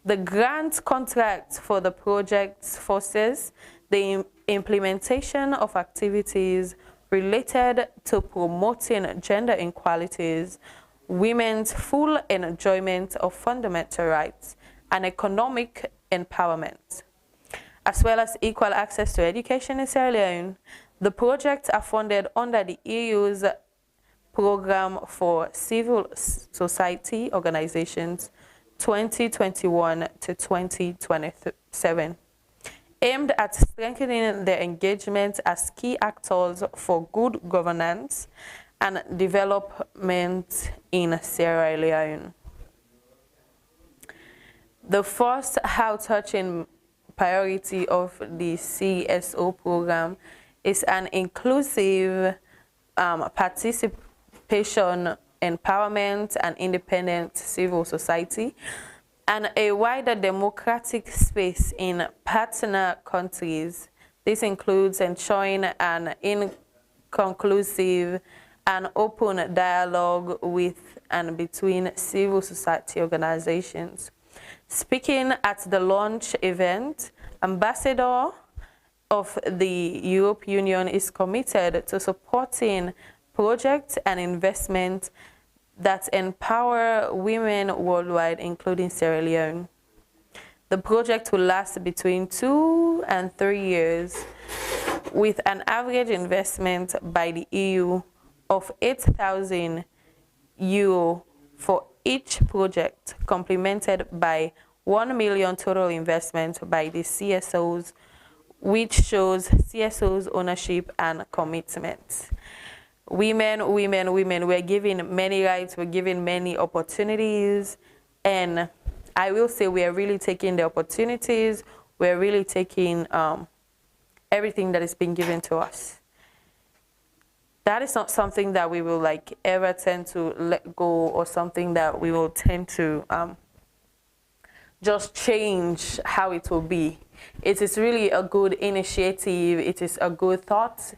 The grant contract for the project forces the implementation of activities related to promoting gender inequalities, women's full enjoyment of fundamental rights, and economic empowerment, as well as equal access to education in Sierra Leone. The projects are funded under the EU's Program for Civil Society Organizations 2021 to 2027, aimed at strengthening their engagement as key actors for good governance and development in Sierra Leone. The first heart-touching priority of the CSO program is an inclusive participation, empowerment, and independent civil society, and a wider democratic space in partner countries. This includes ensuring an inclusive and open dialogue with and between civil society organizations. Speaking at the launch event, Ambassador of the European Union is committed to supporting projects and investment that empower women worldwide, including Sierra Leone. The project will last between 2 and 3 years, with an average investment by the EU of €8,000 for each project, complemented by 1 million total investment by the CSOs, which shows CSOs' ownership and commitment. Women, we're given many rights, we're given many opportunities, and I will say we are really taking the opportunities, we're really taking everything that is being given to us. That is not something that we will ever tend to let go, or something that we will tend to just change how it will be. It is really a good initiative, it is a good thought.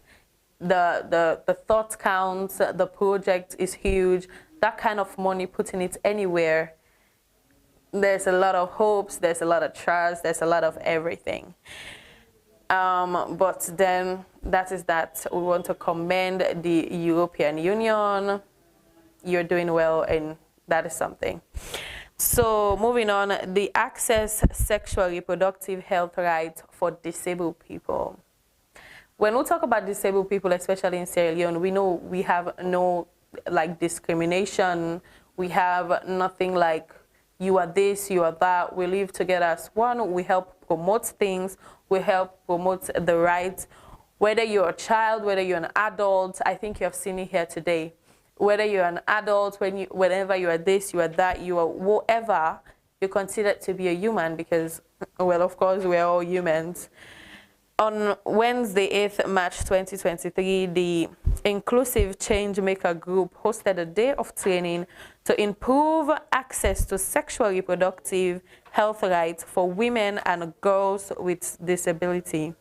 The thought counts, the project is huge. That kind of money, putting it anywhere, there's a lot of hopes, there's a lot of trust, there's a lot of everything. But then that is that. We want to commend the European Union. You're doing well, and that is something. So moving on, the access sexual reproductive health rights for disabled people. When we talk about disabled people, especially in Sierra Leone, we know we have no discrimination. We have nothing like you are this, you are that. We live together as one. We help promote things. We help promote the rights. Whether you're a child, whether you're an adult, I think you have seen it here today. Whether you're an adult, whenever you are this, you are that, you are whatever, you're considered to be a human because, well, of course, we're all humans. On Wednesday, 8th March 2023, the Inclusive Changemaker Group hosted a day of training to improve access to sexual reproductive health rights for women and girls with disability.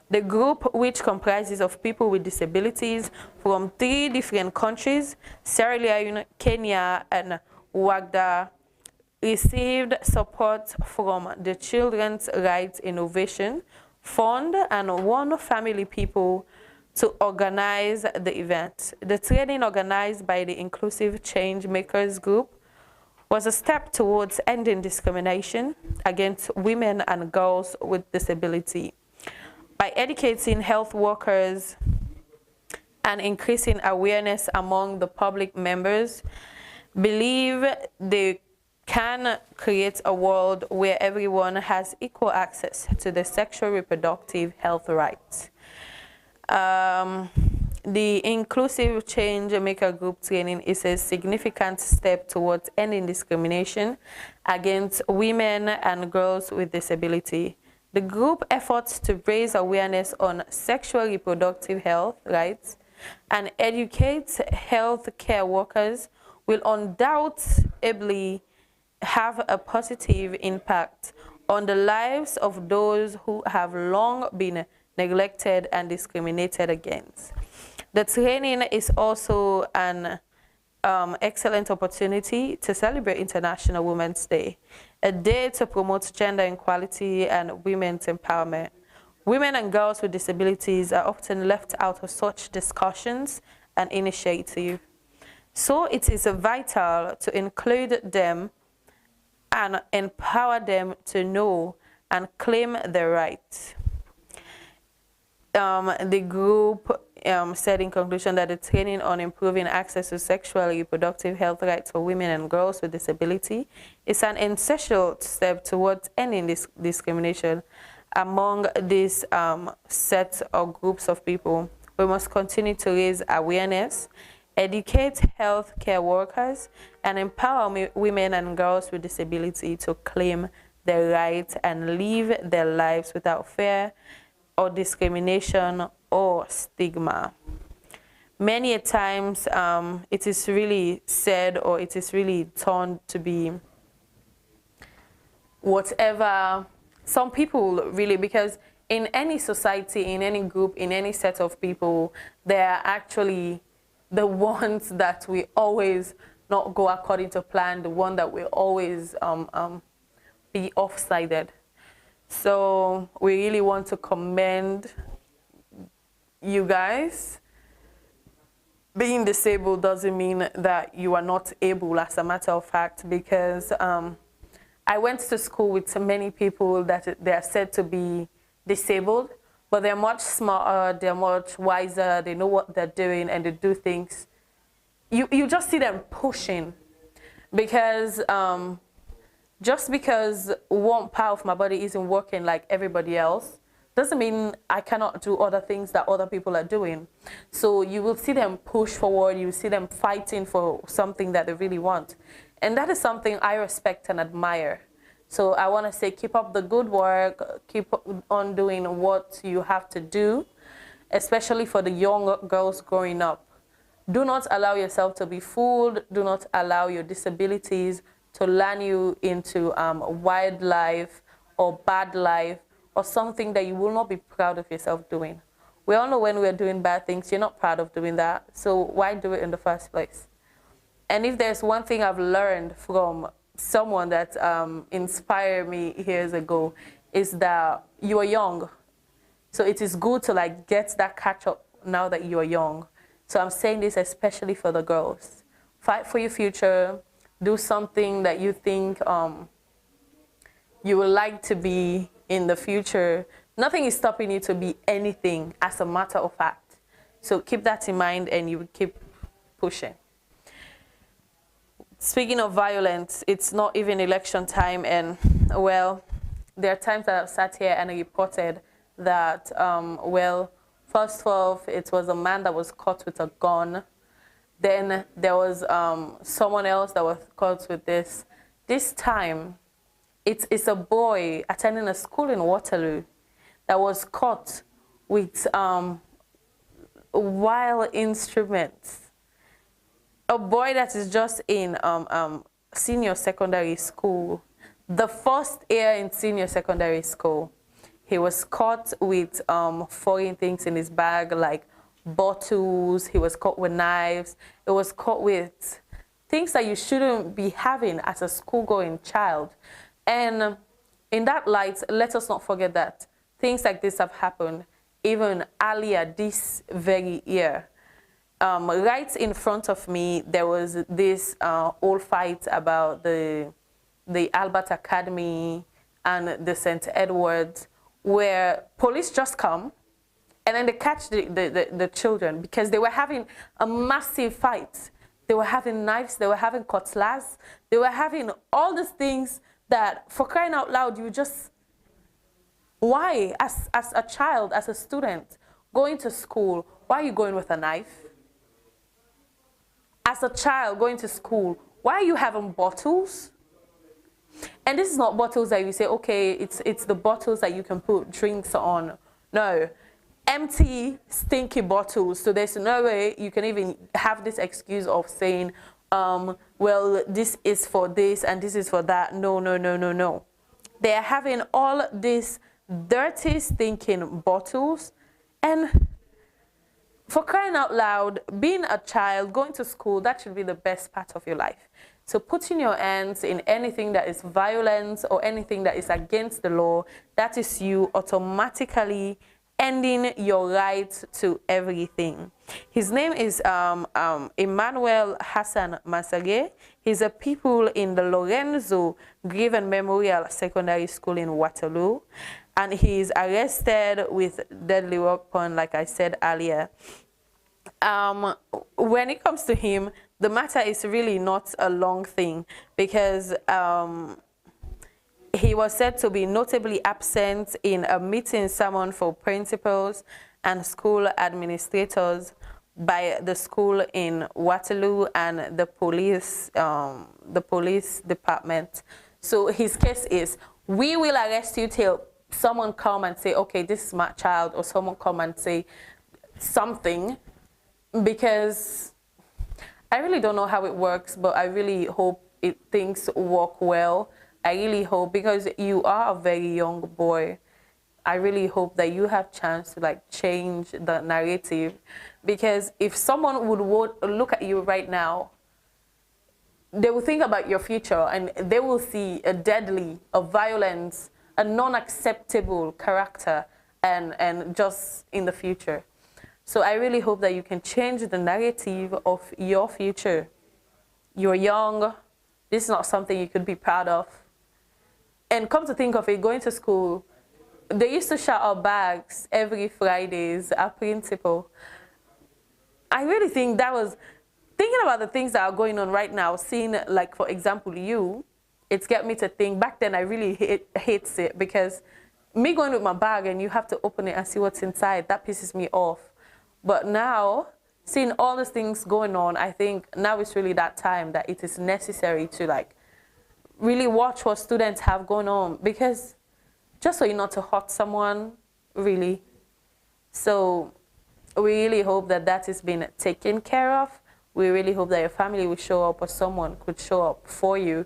The group, which comprises of people with disabilities from 3 different countries, Sierra Leone, Kenya, and Uganda, received support from the Children's Rights Innovation Fund and One Family People to organize the event. The training, organized by the Inclusive Change Makers Group, was a step towards ending discrimination against women and girls with disability. By educating health workers and increasing awareness among the public members, believe they can create a world where everyone has equal access to the sexual reproductive health rights. The Inclusive Change Maker Group training is a significant step towards ending discrimination against women and girls with disability. The group efforts to raise awareness on sexual reproductive health rights and educate healthcare workers will undoubtedly have a positive impact on the lives of those who have long been neglected and discriminated against. The training is also an excellent opportunity to celebrate International Women's Day, a day to promote gender equality and women's empowerment. Women and girls with disabilities are often left out of such discussions and initiative. So it is vital to include them and empower them to know and claim their rights. The group said in conclusion that the training on improving access to sexual and reproductive health rights for women and girls with disability is an essential step towards ending this discrimination among these sets or groups of people. We must continue to raise awareness, educate healthcare workers, and empower women and girls with disability to claim their rights and live their lives without fear or discrimination or stigma. Many a times it is really said, or it is really turned to be whatever some people really, because in any society, in any group, in any set of people, they are actually the ones that we always not go according to plan, the one that will always be off-sided. So we really want to commend you guys. Being disabled doesn't mean that you are not able, as a matter of fact, because I went to school with many people that they are said to be disabled, but they're much smarter, they're much wiser, they know what they're doing, and they do things. You just see them pushing, because just because one part of my body isn't working like everybody else doesn't mean I cannot do other things that other people are doing. So you will see them push forward, you will see them fighting for something that they really want. And that is something I respect and admire. So I want to say, keep up the good work, keep on doing what you have to do, especially for the young girls growing up. Do not allow yourself to be fooled. Do not allow your disabilities to land you into wild life or bad life, or something that you will not be proud of yourself doing. We all know when we're doing bad things, you're not proud of doing that. So why do it in the first place? And if there's one thing I've learned from someone that inspired me years ago, is that you are young. So it is good to like get that catch up now that you are young. So I'm saying this especially for the girls. Fight for your future. Do something that you think you would like to be in the future. Nothing is stopping you to be anything, as a matter of fact. So keep that in mind and you will keep pushing. Speaking of violence, it's not even election time, and well, there are times that I've sat here and I reported that, well, first off, it was a man that was caught with a gun. Then there was someone else that was caught with this. This time, it's a boy attending a school in Waterloo that was caught with wild instruments. A boy that is just in senior secondary school, the first year in senior secondary school. He was caught with foreign things in his bag, like bottles. He was caught with knives. He was caught with things that you shouldn't be having as a school-going child. And in that light, let us not forget that things like this have happened even earlier this very year. Right in front of me, there was this old fight about the Albert Academy and the St. Edwards, where police just come and then they catch the children because they were having a massive fight. They were having knives, they were having cutlass, they were having all these things that, for crying out loud, you just, why, as a child, as a student, going to school, why are you going with a knife? As a child going to school, why are you having bottles? And this is not bottles that you say, okay, it's the bottles that you can put drinks on. No, empty, stinky bottles. So there's no way you can even have this excuse of saying, well, this is for this and this is for that. No, no, no, no, no. They are having all these dirty, stinking bottles. And for crying out loud, being a child, going to school, that should be the best part of your life. So putting your hands in anything that is violence or anything that is against the law, that is you automatically ending your right to everything. His name is Emmanuel Hassan Masage. He's a pupil in the Lorenzo Griven Memorial Secondary School in Waterloo. And he is arrested with deadly weapon, like I said earlier. When it comes to him, the matter is really not a long thing because he was said to be notably absent in a meeting summoned for principals and school administrators by the school in Waterloo and the police department. So his case is, we will arrest you till someone come and say, okay, this is my child, or someone come and say something, because I really don't know how it works, but I really hope things work well. I really hope, because you are a very young boy, I really hope that you have chance to like change the narrative, because if someone would look at you right now, they will think about your future and they will see a deadly, a violence, a non-acceptable character and just in the future. So I really hope that you can change the narrative of your future. You're young. This is not something you could be proud of. And come to think of it, going to school, they used to shout out bags every Fridays at principal. I really think that was, thinking about the things that are going on right now, seeing like, for example, you, it's get me to think, back then I really hates it, because me going with my bag and you have to open it and see what's inside, that pisses me off. But now, seeing all these things going on, I think now is really that time that it is necessary to like really watch what students have going on, because just so you're not to hurt someone, really. So we really hope that that is being taken care of. We really hope that your family will show up, or someone could show up for you,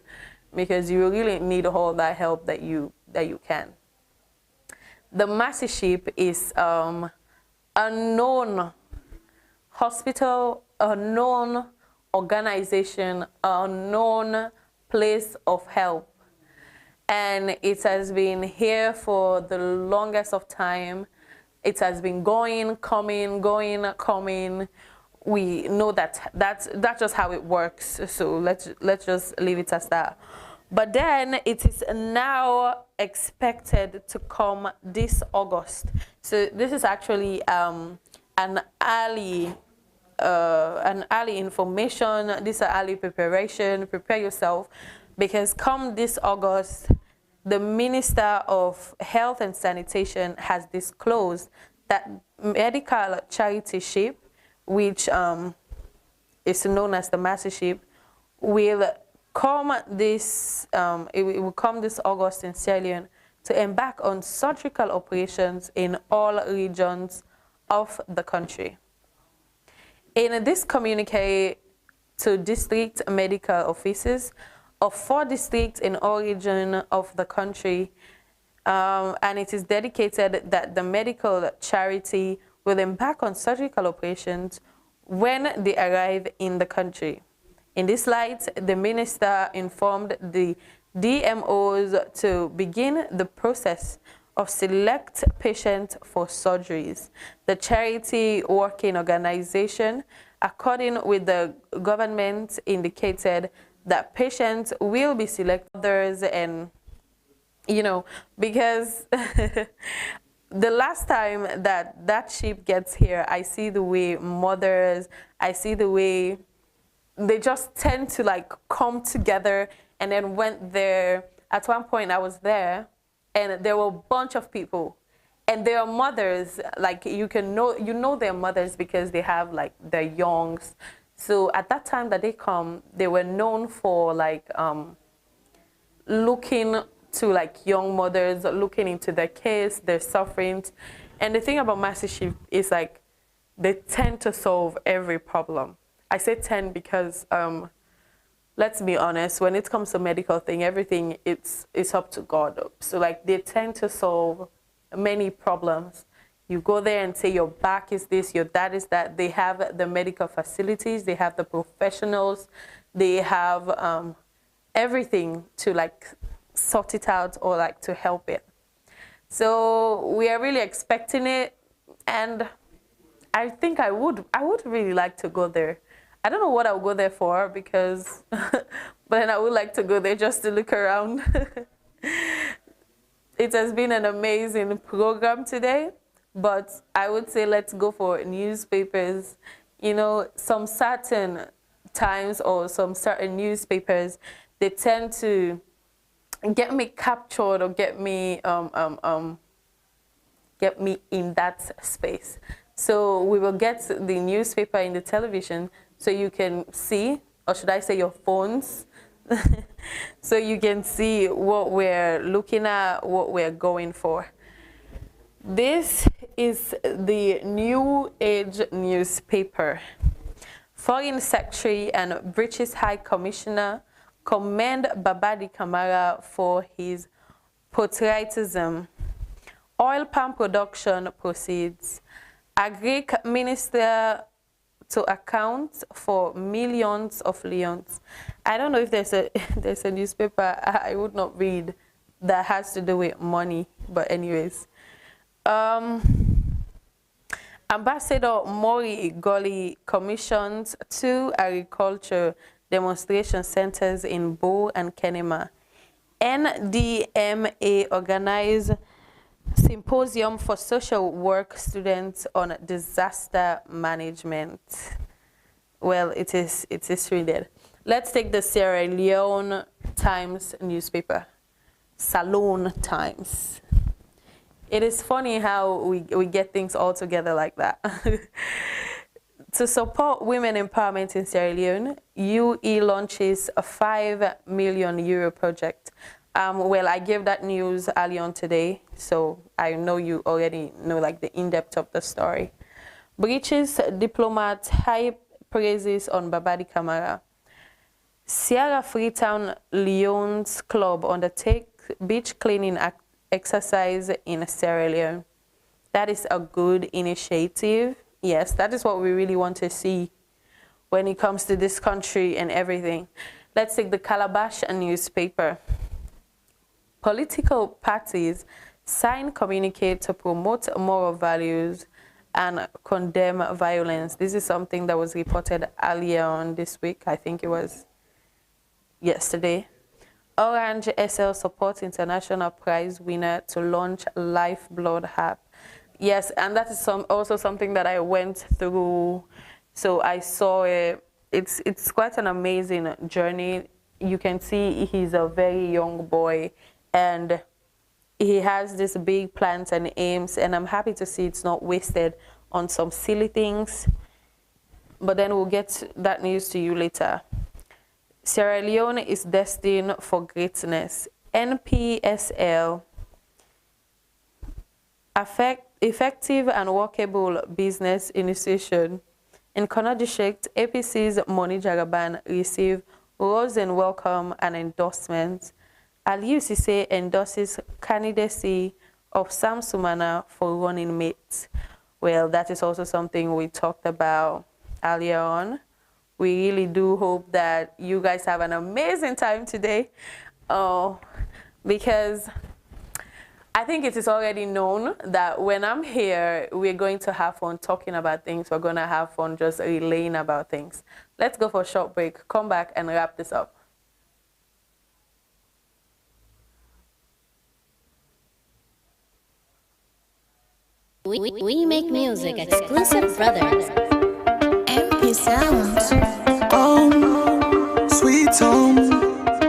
because you really need all that help that you can. The Mastership is a known hospital, a known organization, a known place of help. And it has been here for the longest of time. It has been going, coming, going, coming. We know that that's just how it works. So let's just leave it as that. But then it is now expected to come this August. So this is actually an early information. This is early preparation. Prepare yourself, because come this August, the Minister of Health and Sanitation has disclosed that medical charity ship, which is known as the Mastership, will come this it will come this August in Sierra Leone to embark on surgical operations in all regions of the country. In this communique to district medical offices of 4 districts in all regions of the country, and it is dedicated that the medical charity will embark on surgical operations when they arrive in the country. In this light, the minister informed the DMOs to begin the process of select patients for surgeries. The charity working organization, according with the government, indicated that patients will be selected others, and you know, because the last time that ship gets here, I see the way mothers, I see the way they just tend to like come together. And then went there, at one point I was there, and there were a bunch of people, and their mothers, like you know their mothers because they have like their youngs. So at that time that they come, they were known for like looking to like young mothers, looking into their case, their sufferings. And the thing about Mastership is like they tend to solve every problem. I say 10 because let's be honest, when it comes to medical thing, everything it's up to God. So like they tend to solve many problems. You go there and say your back is this, your that is that. They have the medical facilities, they have the professionals they have everything to like sort it out or like to help it. So we are really expecting it, and I think I would really like to go there. I don't know what I'll go there for because, but then I would like to go there just to look around. It has been an amazing program today, but I would say let's go for newspapers. You know, some certain times or some certain newspapers, they tend to get me captured or get me in that space. So we will get the newspaper in the television so you can see, or should I say your phones, so you can see what we're looking at, what we're going for. This is the New Age newspaper. Foreign Secretary and British High Commissioner commend Babadi Kamara for his patriotism. Oil palm production proceeds. Agric Minister to account for millions of leons. I don't know if there's a newspaper I would not read that has to do with money, but anyways. Ambassador Mori Goli commissions 2 agriculture demonstration centers in Bo and Kenema. NDMA organized symposium for social work students on disaster management. Well, it is read. Let's take the Sierra Leone Times newspaper. Salone Times. It is funny how we get things all together like that. To support women empowerment in Sierra Leone, UE launches a €5 million project. Well, I gave that news early on today, so I know you already know like the in-depth of the story. British diplomat high praises on Babadi Kamara. Sierra Freetown Lions Club undertake beach cleaning exercise in Sierra Leone. That is a good initiative. Yes, that is what we really want to see when it comes to this country and everything. Let's take the Calabash newspaper. Political parties sign communique to promote moral values and condemn violence. This is something that was reported earlier on this week. I think it was yesterday. Orange SL supports international prize winner to launch Lifeblood app. Yes, and that is also something that I went through. So I saw it. It's quite an amazing journey. You can see he's a very young boy, and he has this big plans and aims, and I'm happy to see it's not wasted on some silly things. But then we'll get that news to you later. Sierra Leone is destined for greatness. NPSL, effective and workable business initiation. In Kono District, APC's Moni Jagaban received rose and welcome and endorsement. Aliyu Sise endorses candidacy of Sam Sumana for running mate. Well, that is also something we talked about earlier on. We really do hope that you guys have an amazing time today, because I think it is already known that when I'm here, we're going to have fun talking about things. We're going to have fun just relaying about things. Let's go for a short break, come back and wrap this up. We make music exclusive, brothers. MP Sounds. Home, sweet home,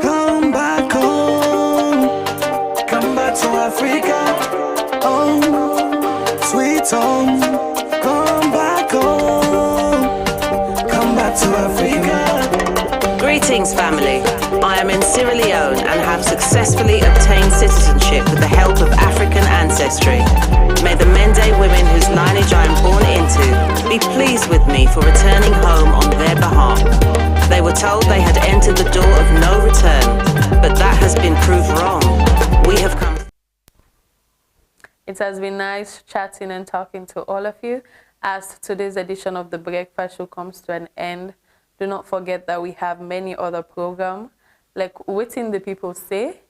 come back home. Come back to Africa. Home, sweet home, come back home. Come back to Africa. Greetings, family. I am in Sierra Leone and have successfully obtained citizenship with the help of African ancestry. May the Mende women whose lineage I am born into be pleased with me for returning home on their behalf. They were told they had entered the door of no return, but that has been proved wrong. We have come. It has been nice chatting and talking to all of you as today's edition of the Breakfast Show comes to an end. Do not forget that we have many other programs. Like Waiting the People Say,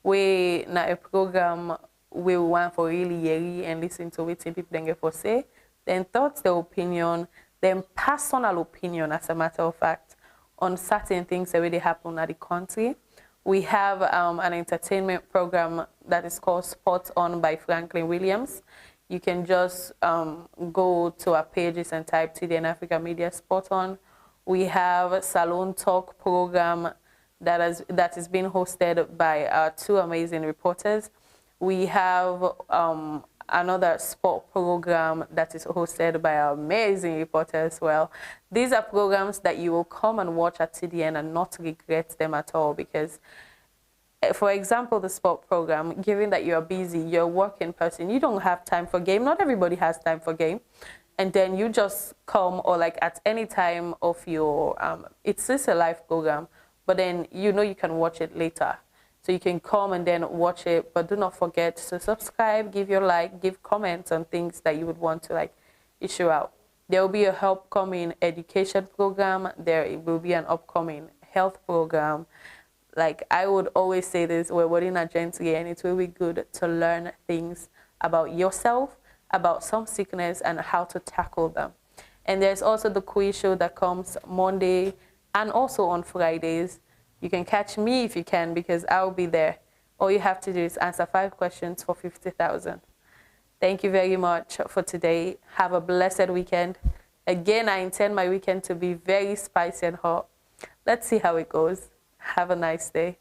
we na a program we want for really hear and listen to wetin people then get for say, then thoughts, their opinion, then personal opinion, as a matter of fact, on certain things that really happen at the country. We have an entertainment program that is called Spot On by Franklin Williams. You can just go to our pages and type TDN Africa Media Spot On. We have a Salon Talk program that is being hosted by our two amazing reporters. We have another sport program that is hosted by our amazing reporter as well. These are programs that you will come and watch at TDN and not regret them at all, because, for example, the sport program, given that you're busy, you're a working person, you don't have time for game. Not everybody has time for game. And then you just come, or like at any time of your, it's just a live program, but then you know you can watch it later. So you can come and then watch it, but do not forget to subscribe, give your like, give comments on things that you would want to like issue out. There will be a upcoming education program. There will be an upcoming health program. Like I would always say this, we're wedding a gently, and it will be good to learn things about yourself, about some sickness, and how to tackle them. And there's also the quiz show that comes Monday and also on Fridays. You can catch me if you can, because I'll be there. All you have to do is answer 5 questions for 50,000. Thank you very much for today. Have a blessed weekend. Again, I intend my weekend to be very spicy and hot. Let's see how it goes. Have a nice day.